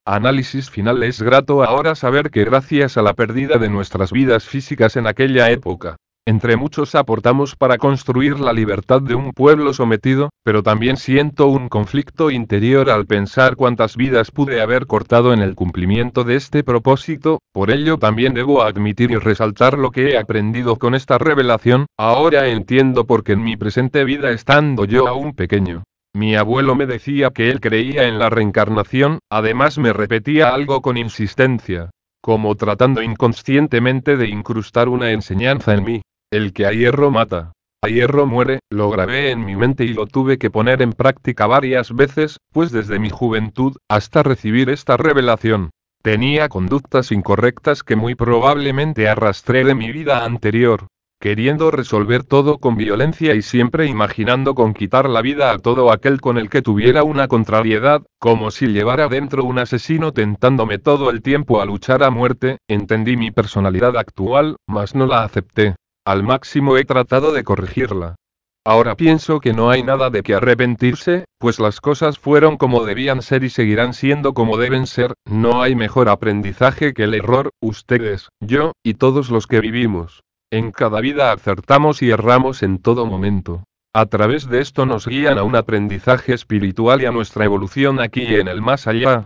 Análisis final. Es grato ahora saber que gracias a la pérdida de nuestras vidas físicas en aquella época, entre muchos aportamos para construir la libertad de un pueblo sometido, pero también siento un conflicto interior al pensar cuántas vidas pude haber cortado en el cumplimiento de este propósito. Por ello también debo admitir y resaltar lo que he aprendido con esta revelación. Ahora entiendo por qué en mi presente vida, estando yo aún pequeño, mi abuelo me decía que él creía en la reencarnación. Además me repetía algo con insistencia, como tratando inconscientemente de incrustar una enseñanza en mí: el que a hierro mata, a hierro muere. Lo grabé en mi mente y lo tuve que poner en práctica varias veces, pues desde mi juventud, hasta recibir esta revelación, tenía conductas incorrectas que muy probablemente arrastré de mi vida anterior, queriendo resolver todo con violencia y siempre imaginando con quitar la vida a todo aquel con el que tuviera una contrariedad, como si llevara dentro un asesino tentándome todo el tiempo a luchar a muerte. Entendí mi personalidad actual, mas no la acepté. Al máximo he tratado de corregirla. Ahora pienso que no hay nada de que arrepentirse, pues las cosas fueron como debían ser y seguirán siendo como deben ser. No hay mejor aprendizaje que el error. Ustedes, yo, y todos los que vivimos en cada vida acertamos y erramos en todo momento. A través de esto nos guían a un aprendizaje espiritual y a nuestra evolución aquí y en el más allá.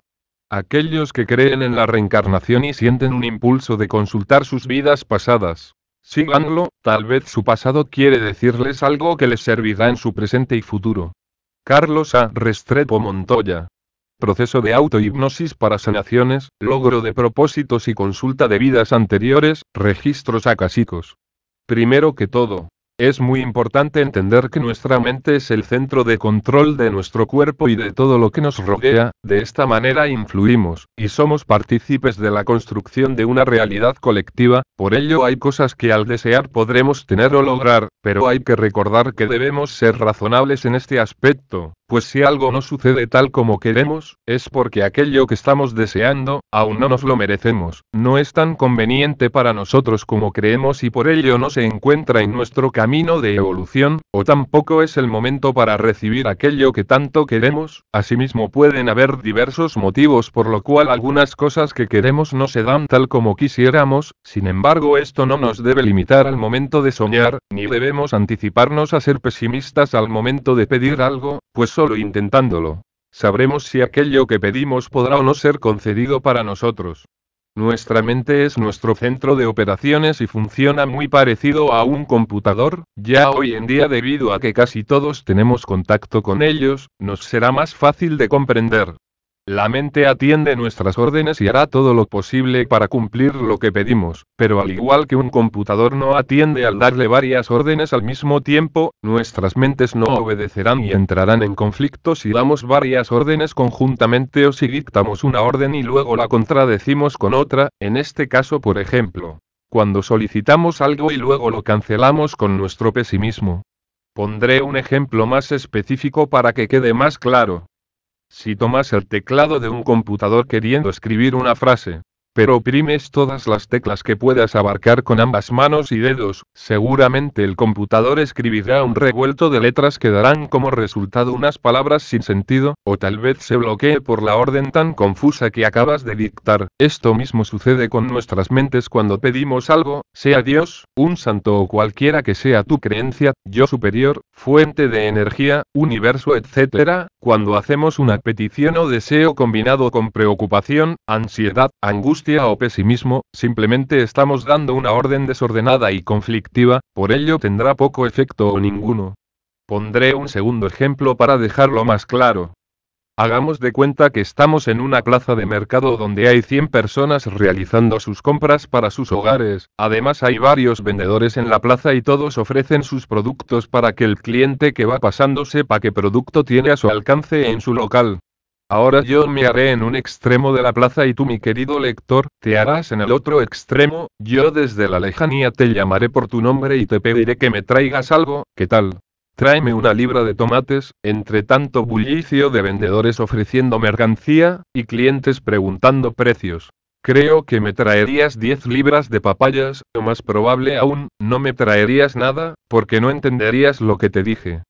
Aquellos que creen en la reencarnación y sienten un impulso de consultar sus vidas pasadas, síganlo. Tal vez su pasado quiere decirles algo que les servirá en su presente y futuro. Carlos A. Restrepo Montoya. Proceso de autohipnosis para sanaciones, logro de propósitos y consulta de vidas anteriores, registros acásicos. Primero que todo, es muy importante entender que nuestra mente es el centro de control de nuestro cuerpo y de todo lo que nos rodea. De esta manera influimos, y somos partícipes de la construcción de una realidad colectiva. Por ello hay cosas que al desear podremos tener o lograr, pero hay que recordar que debemos ser razonables en este aspecto, Pues si algo no sucede tal como queremos, es porque aquello que estamos deseando, aún no nos lo merecemos, no es tan conveniente para nosotros como creemos y por ello no se encuentra en nuestro camino de evolución, o tampoco es el momento para recibir aquello que tanto queremos. Asimismo pueden haber diversos motivos por lo cual algunas cosas que queremos no se dan tal como quisiéramos, sin embargo esto no nos debe limitar al momento de soñar, ni debemos anticiparnos a ser pesimistas al momento de pedir algo, pues solo intentándolo, sabremos si aquello que pedimos podrá o no ser concedido para nosotros. Nuestra mente es nuestro centro de operaciones y funciona muy parecido a un computador, ya hoy en día debido a que casi todos tenemos contacto con ellos, nos será más fácil de comprender. La mente atiende nuestras órdenes y hará todo lo posible para cumplir lo que pedimos, pero al igual que un computador no atiende al darle varias órdenes al mismo tiempo, nuestras mentes no obedecerán y entrarán en conflicto si damos varias órdenes conjuntamente o si dictamos una orden y luego la contradecimos con otra, en este caso por ejemplo, cuando solicitamos algo y luego lo cancelamos con nuestro pesimismo. Pondré un ejemplo más específico para que quede más claro. Si tomas el teclado de un computador queriendo escribir una frase, pero oprimes todas las teclas que puedas abarcar con ambas manos y dedos, seguramente el computador escribirá un revuelto de letras que darán como resultado unas palabras sin sentido, o tal vez se bloquee por la orden tan confusa que acabas de dictar. Esto mismo sucede con nuestras mentes cuando pedimos algo, sea Dios, un santo o cualquiera que sea tu creencia, yo superior, fuente de energía, universo, etc. Cuando hacemos una petición o deseo combinado con preocupación, ansiedad, angustia o pesimismo, simplemente estamos dando una orden desordenada y conflictiva, por ello tendrá poco efecto o ninguno. Pondré un segundo ejemplo para dejarlo más claro. Hagamos de cuenta que estamos en una plaza de mercado donde hay 100 personas realizando sus compras para sus hogares, además hay varios vendedores en la plaza y todos ofrecen sus productos para que el cliente que va pasando sepa qué producto tiene a su alcance en su local. Ahora yo me haré en un extremo de la plaza y tú, mi querido lector, te harás en el otro extremo. Yo desde la lejanía te llamaré por tu nombre y te pediré que me traigas algo. ¿Qué tal? Tráeme una libra de tomates. Entre tanto bullicio de vendedores ofreciendo mercancía, y clientes preguntando precios. Creo que me traerías 10 libras de papayas, o más probable aún, no me traerías nada, porque no entenderías lo que te dije.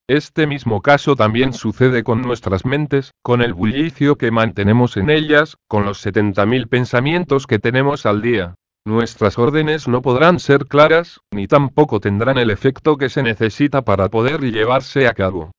Este mismo caso también sucede con nuestras mentes, con el bullicio que mantenemos en ellas, con los 70.000 pensamientos que tenemos al día. Nuestras órdenes no podrán ser claras, ni tampoco tendrán el efecto que se necesita para poder llevarse a cabo.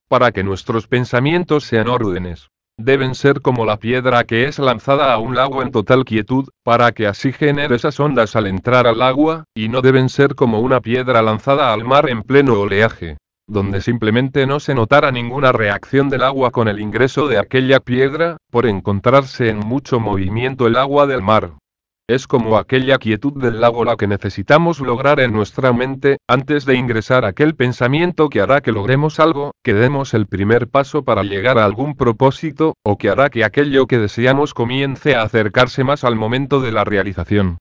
Para que nuestros pensamientos sean órdenes, deben ser como la piedra que es lanzada a un lago en total quietud, para que así genere esas ondas al entrar al agua, y no deben ser como una piedra lanzada al mar en pleno oleaje, donde simplemente no se notara ninguna reacción del agua con el ingreso de aquella piedra, por encontrarse en mucho movimiento el agua del mar. Es como aquella quietud del lago la que necesitamos lograr en nuestra mente, antes de ingresar aquel pensamiento que hará que logremos algo, que demos el primer paso para llegar a algún propósito, o que hará que aquello que deseamos comience a acercarse más al momento de la realización.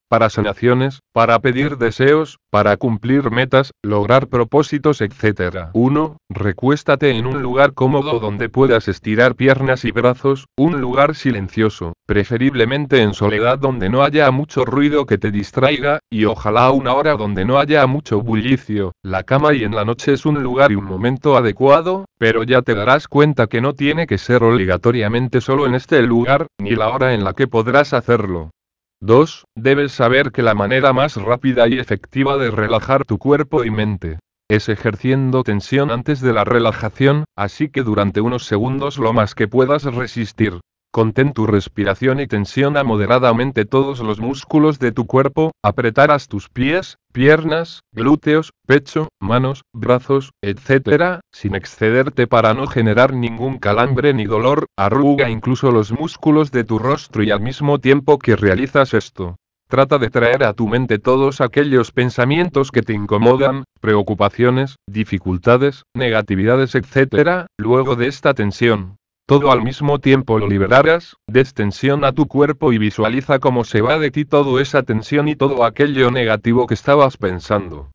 Para sanaciones, para pedir deseos, para cumplir metas, lograr propósitos, etc. 1. Recuéstate en un lugar cómodo donde puedas estirar piernas y brazos, un lugar silencioso, preferiblemente en soledad donde no haya mucho ruido que te distraiga, y ojalá a una hora donde no haya mucho bullicio. La cama y en la noche es un lugar y un momento adecuado, pero ya te darás cuenta que no tiene que ser obligatoriamente solo en este lugar, ni la hora en la que podrás hacerlo. 2. Debes saber que la manera más rápida y efectiva de relajar tu cuerpo y mente es ejerciendo tensión antes de la relajación, así que durante unos segundos lo más que puedas resistir. Contén tu respiración y tensiona moderadamente todos los músculos de tu cuerpo, apretarás tus pies, piernas, glúteos, pecho, manos, brazos, etc., sin excederte para no generar ningún calambre ni dolor, arruga incluso los músculos de tu rostro y al mismo tiempo que realizas esto, trata de traer a tu mente todos aquellos pensamientos que te incomodan, preocupaciones, dificultades, negatividades, etc., luego de esta tensión. Todo al mismo tiempo lo liberarás, destensiona tu cuerpo y visualiza cómo se va de ti toda esa tensión y todo aquello negativo que estabas pensando.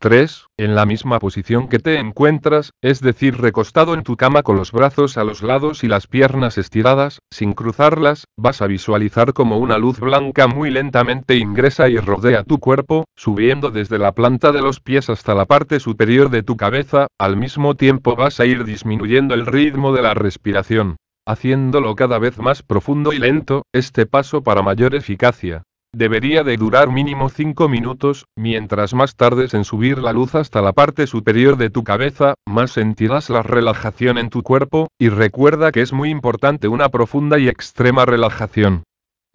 3. En la misma posición que te encuentras, es decir, recostado en tu cama con los brazos a los lados y las piernas estiradas, sin cruzarlas, vas a visualizar como una luz blanca muy lentamente ingresa y rodea tu cuerpo, subiendo desde la planta de los pies hasta la parte superior de tu cabeza. Al mismo tiempo vas a ir disminuyendo el ritmo de la respiración, haciéndolo cada vez más profundo y lento. Este paso para mayor eficacia debería de durar mínimo 5 minutos. Mientras más tardes en subir la luz hasta la parte superior de tu cabeza, más sentirás la relajación en tu cuerpo, y recuerda que es muy importante una profunda y extrema relajación.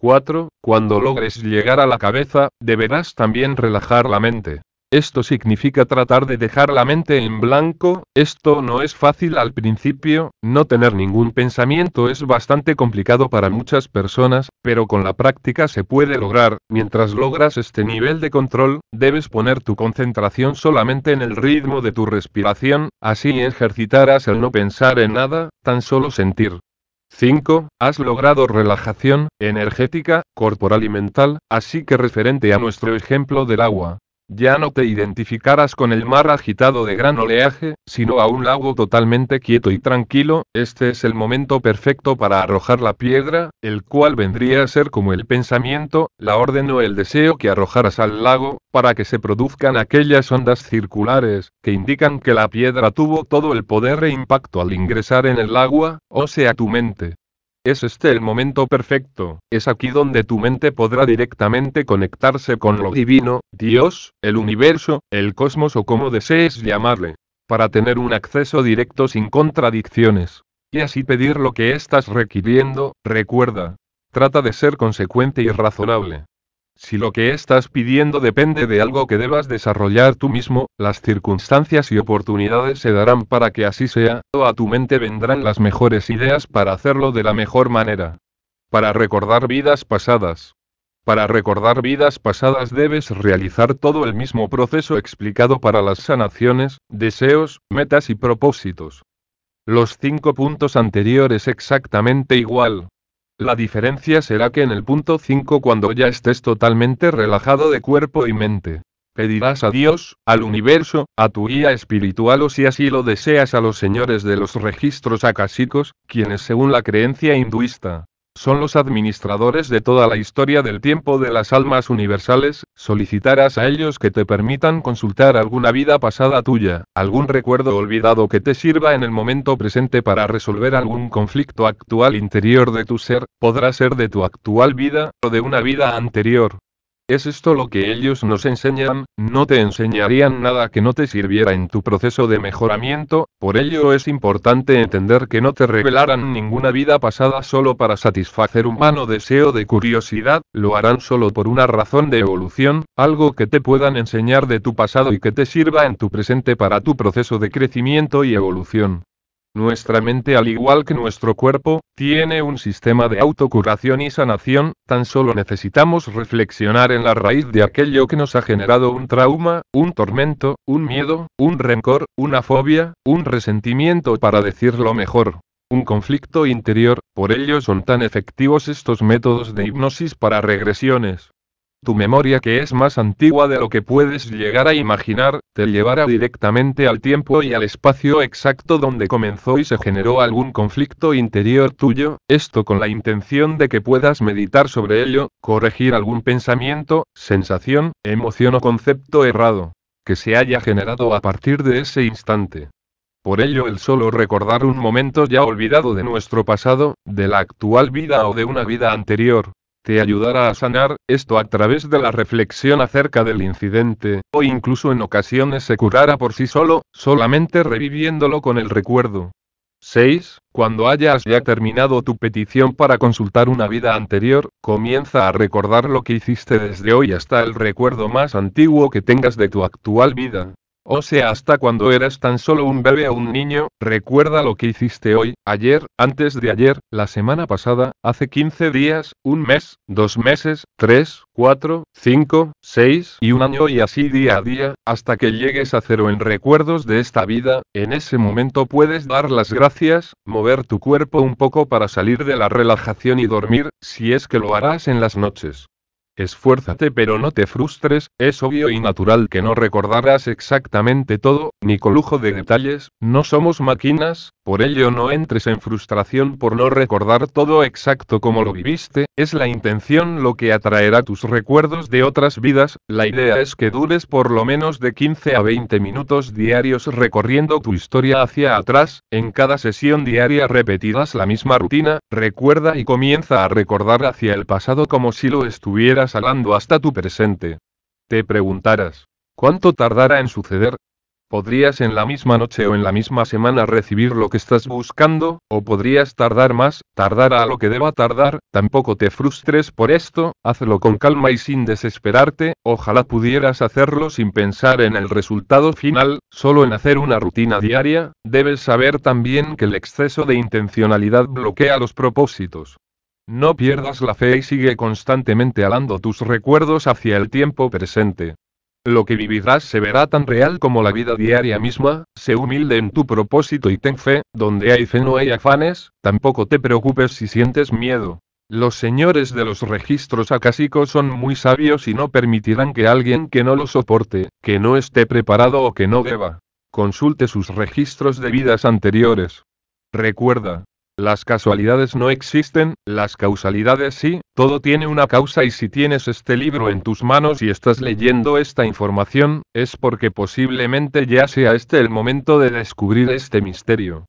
4. Cuando logres llegar a la cabeza, deberás también relajar la mente. Esto significa tratar de dejar la mente en blanco. Esto no es fácil al principio, no tener ningún pensamiento es bastante complicado para muchas personas, pero con la práctica se puede lograr. Mientras logras este nivel de control, debes poner tu concentración solamente en el ritmo de tu respiración, así ejercitarás el no pensar en nada, tan solo sentir. 5. Has logrado relajación energética, corporal y mental, así que referente a nuestro ejemplo del agua, ya no te identificarás con el mar agitado de gran oleaje, sino a un lago totalmente quieto y tranquilo. Este es el momento perfecto para arrojar la piedra, el cual vendría a ser como el pensamiento, la orden o el deseo que arrojaras al lago, para que se produzcan aquellas ondas circulares, que indican que la piedra tuvo todo el poder e impacto al ingresar en el agua, o sea tu mente. Es este el momento perfecto, es aquí donde tu mente podrá directamente conectarse con lo divino, Dios, el universo, el cosmos o como desees llamarle, para tener un acceso directo sin contradicciones, y así pedir lo que estás requiriendo. Recuerda, trata de ser consecuente y razonable. Si lo que estás pidiendo depende de algo que debas desarrollar tú mismo, las circunstancias y oportunidades se darán para que así sea, o a tu mente vendrán las mejores ideas para hacerlo de la mejor manera. Para recordar vidas pasadas. Para recordar vidas pasadas debes realizar todo el mismo proceso explicado para las sanaciones, deseos, metas y propósitos. Los 5 puntos anteriores exactamente igual. La diferencia será que en el punto 5, cuando ya estés totalmente relajado de cuerpo y mente, pedirás a Dios, al universo, a tu guía espiritual o si así lo deseas a los señores de los registros acásicos, quienes según la creencia hinduista, son los administradores de toda la historia del tiempo de las almas universales. Solicitarás a ellos que te permitan consultar alguna vida pasada tuya, algún recuerdo olvidado que te sirva en el momento presente para resolver algún conflicto actual interior de tu ser, podrá ser de tu actual vida, o de una vida anterior. ¿Es esto lo que ellos nos enseñan? No te enseñarían nada que no te sirviera en tu proceso de mejoramiento. Por ello es importante entender que no te revelarán ninguna vida pasada solo para satisfacer un vano deseo de curiosidad, lo harán solo por una razón de evolución, algo que te puedan enseñar de tu pasado y que te sirva en tu presente para tu proceso de crecimiento y evolución. Nuestra mente, al igual que nuestro cuerpo, tiene un sistema de autocuración y sanación. Tan solo necesitamos reflexionar en la raíz de aquello que nos ha generado un trauma, un tormento, un miedo, un rencor, una fobia, un resentimiento, para decirlo mejor, un conflicto interior. Por ello son tan efectivos estos métodos de hipnosis para regresiones. Tu memoria, que es más antigua de lo que puedes llegar a imaginar, te llevará directamente al tiempo y al espacio exacto donde comenzó y se generó algún conflicto interior tuyo, esto con la intención de que puedas meditar sobre ello, corregir algún pensamiento, sensación, emoción o concepto errado que se haya generado a partir de ese instante. Por ello el solo recordar un momento ya olvidado de nuestro pasado, de la actual vida o de una vida anterior, te ayudará a sanar esto a través de la reflexión acerca del incidente, o incluso en ocasiones se curará por sí solo, solamente reviviéndolo con el recuerdo. 6. Cuando hayas ya terminado tu petición para consultar una vida anterior, comienza a recordar lo que hiciste desde hoy hasta el recuerdo más antiguo que tengas de tu actual vida. O sea, hasta cuando eras tan solo un bebé o un niño. Recuerda lo que hiciste hoy, ayer, antes de ayer, la semana pasada, hace 15 días, un mes, 2 meses, 3, 4, 5, 6 y un año, y así día a día, hasta que llegues a cero en recuerdos de esta vida. En ese momento puedes dar las gracias, mover tu cuerpo un poco para salir de la relajación y dormir, si es que lo harás en las noches. Esfuérzate pero no te frustres, es obvio y natural que no recordarás exactamente todo, ni con lujo de detalles, no somos máquinas, por ello no entres en frustración por no recordar todo exacto como lo viviste, es la intención lo que atraerá tus recuerdos de otras vidas, la idea es que dures por lo menos de 15 a 20 minutos diarios recorriendo tu historia hacia atrás, en cada sesión diaria repetirás la misma rutina, recuerda y comienza a recordar hacia el pasado como si lo estuvieras hablando hasta tu presente. Te preguntarás, ¿cuánto tardará en suceder? Podrías en la misma noche o en la misma semana recibir lo que estás buscando, o podrías tardar más, tardar a lo que deba tardar, tampoco te frustres por esto, hazlo con calma y sin desesperarte, ojalá pudieras hacerlo sin pensar en el resultado final, solo en hacer una rutina diaria, debes saber también que el exceso de intencionalidad bloquea los propósitos. No pierdas la fe y sigue constantemente alando tus recuerdos hacia el tiempo presente. Lo que vivirás se verá tan real como la vida diaria misma, sé humilde en tu propósito y ten fe, donde hay fe no hay afanes, tampoco te preocupes si sientes miedo. Los señores de los registros acásicos son muy sabios y no permitirán que alguien que no lo soporte, que no esté preparado o que no deba, consulte sus registros de vidas anteriores. Recuerda, las casualidades no existen, las causalidades sí, todo tiene una causa y si tienes este libro en tus manos y estás leyendo esta información, es porque posiblemente ya sea este el momento de descubrir este misterio.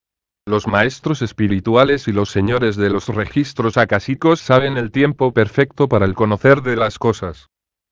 Los maestros espirituales y los señores de los registros acásicos saben el tiempo perfecto para el conocer de las cosas.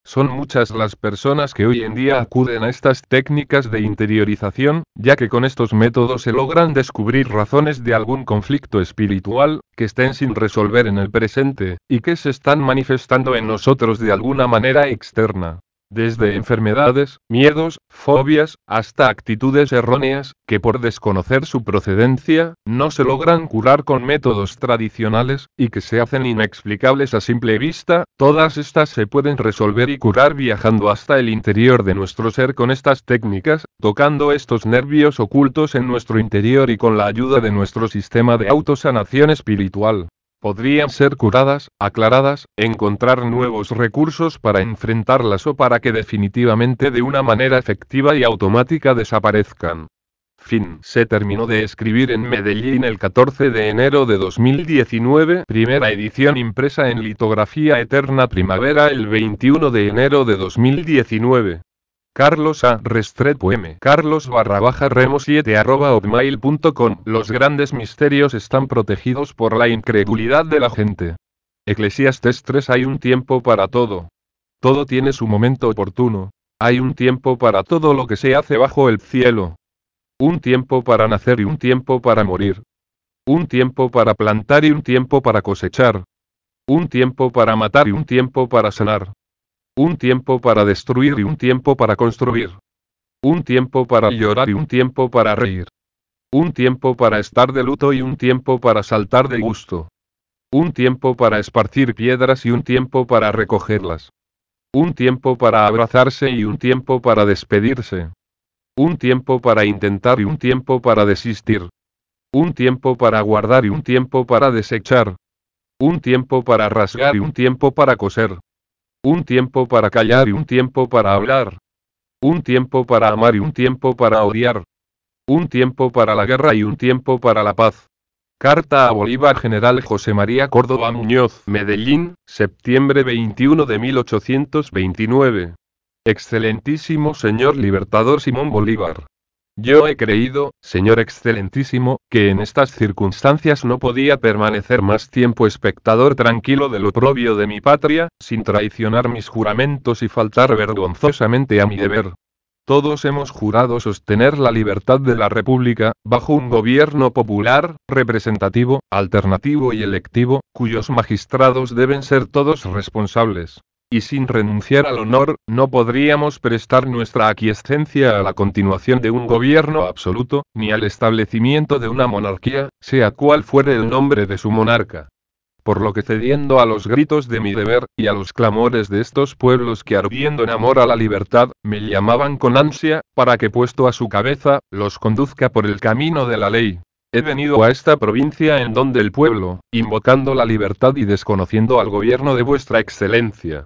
Son muchas las personas que hoy en día acuden a estas técnicas de interiorización, ya que con estos métodos se logran descubrir razones de algún conflicto espiritual, que estén sin resolver en el presente, y que se están manifestando en nosotros de alguna manera externa. Desde enfermedades, miedos, fobias, hasta actitudes erróneas, que por desconocer su procedencia, no se logran curar con métodos tradicionales, y que se hacen inexplicables a simple vista, todas estas se pueden resolver y curar viajando hasta el interior de nuestro ser con estas técnicas, tocando estos nervios ocultos en nuestro interior y con la ayuda de nuestro sistema de autosanación espiritual. Podrían ser curadas, aclaradas, encontrar nuevos recursos para enfrentarlas o para que definitivamente de una manera efectiva y automática desaparezcan. Fin. Se terminó de escribir en Medellín el 14 de enero de 2019, primera edición impresa en litografía Eterna Primavera el 21 de enero de 2019. Carlos A. Restrepo M. Carlos_Remo7@hotmail.com. Los grandes misterios están protegidos por la incredulidad de la gente. Eclesiastés 3. Hay un tiempo para todo. Todo tiene su momento oportuno. Hay un tiempo para todo lo que se hace bajo el cielo. Un tiempo para nacer y un tiempo para morir. Un tiempo para plantar y un tiempo para cosechar. Un tiempo para matar y un tiempo para sanar. Un tiempo para destruir y un tiempo para construir. Un tiempo para llorar y un tiempo para reír. Un tiempo para estar de luto y un tiempo para saltar de gusto. Un tiempo para esparcir piedras y un tiempo para recogerlas. Un tiempo para abrazarse y un tiempo para despedirse. Un tiempo para intentar y un tiempo para desistir. Un tiempo para guardar y un tiempo para desechar. Un tiempo para rasgar y un tiempo para coser. Un tiempo para callar y un tiempo para hablar. Un tiempo para amar y un tiempo para odiar. Un tiempo para la guerra y un tiempo para la paz. Carta a Bolívar. General José María Córdoba Muñoz. Medellín, septiembre 21 de 1829. Excelentísimo señor libertador Simón Bolívar. Yo he creído, señor excelentísimo, que en estas circunstancias no podía permanecer más tiempo espectador tranquilo del oprobio de mi patria, sin traicionar mis juramentos y faltar vergonzosamente a mi deber. Todos hemos jurado sostener la libertad de la República, bajo un gobierno popular, representativo, alternativo y electivo, cuyos magistrados deben ser todos responsables. Y sin renunciar al honor, no podríamos prestar nuestra aquiescencia a la continuación de un gobierno absoluto, ni al establecimiento de una monarquía, sea cual fuere el nombre de su monarca. Por lo que cediendo a los gritos de mi deber, y a los clamores de estos pueblos que ardiendo en amor a la libertad, me llamaban con ansia, para que puesto a su cabeza, los conduzca por el camino de la ley. He venido a esta provincia en donde el pueblo, invocando la libertad y desconociendo al gobierno de vuestra excelencia,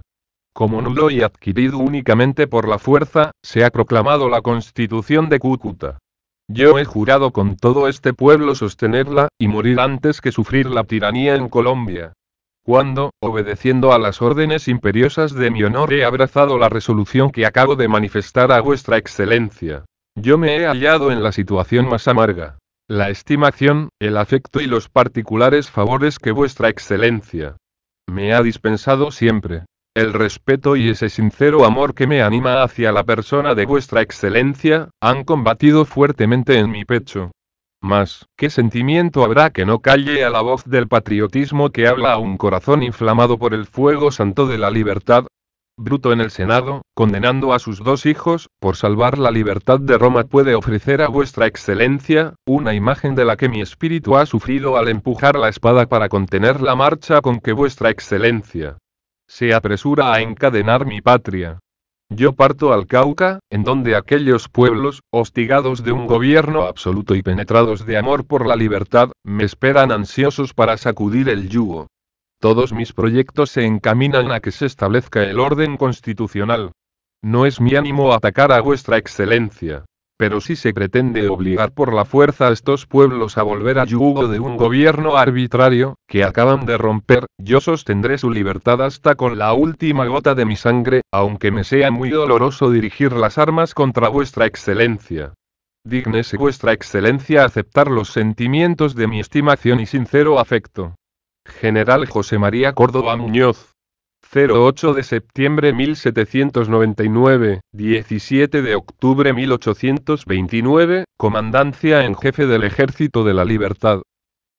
como nulo y adquirido únicamente por la fuerza, se ha proclamado la Constitución de Cúcuta. Yo he jurado con todo este pueblo sostenerla, y morir antes que sufrir la tiranía en Colombia. Cuando, obedeciendo a las órdenes imperiosas de mi honor, he abrazado la resolución que acabo de manifestar a vuestra excelencia, yo me he hallado en la situación más amarga. La estimación, el afecto y los particulares favores que vuestra excelencia me ha dispensado siempre, el respeto y ese sincero amor que me anima hacia la persona de vuestra excelencia, han combatido fuertemente en mi pecho. Mas, ¿qué sentimiento habrá que no calle a la voz del patriotismo que habla a un corazón inflamado por el fuego santo de la libertad? Bruto en el Senado, condenando a sus 2 hijos, por salvar la libertad de Roma, puede ofrecer a vuestra excelencia, una imagen de la que mi espíritu ha sufrido al empujar la espada para contener la marcha con que vuestra excelencia se apresura a encadenar mi patria. Yo parto al Cauca, en donde aquellos pueblos, hostigados de un gobierno absoluto y penetrados de amor por la libertad, me esperan ansiosos para sacudir el yugo. Todos mis proyectos se encaminan a que se establezca el orden constitucional. No es mi ánimo atacar a vuestra excelencia. Pero si se pretende obligar por la fuerza a estos pueblos a volver al yugo de un gobierno arbitrario, que acaban de romper, yo sostendré su libertad hasta con la última gota de mi sangre, aunque me sea muy doloroso dirigir las armas contra vuestra excelencia. Dígnese vuestra excelencia aceptar los sentimientos de mi estimación y sincero afecto. General José María Córdoba Muñoz. 08 de septiembre 1799, 17 de octubre 1829, Comandancia en Jefe del Ejército de la Libertad.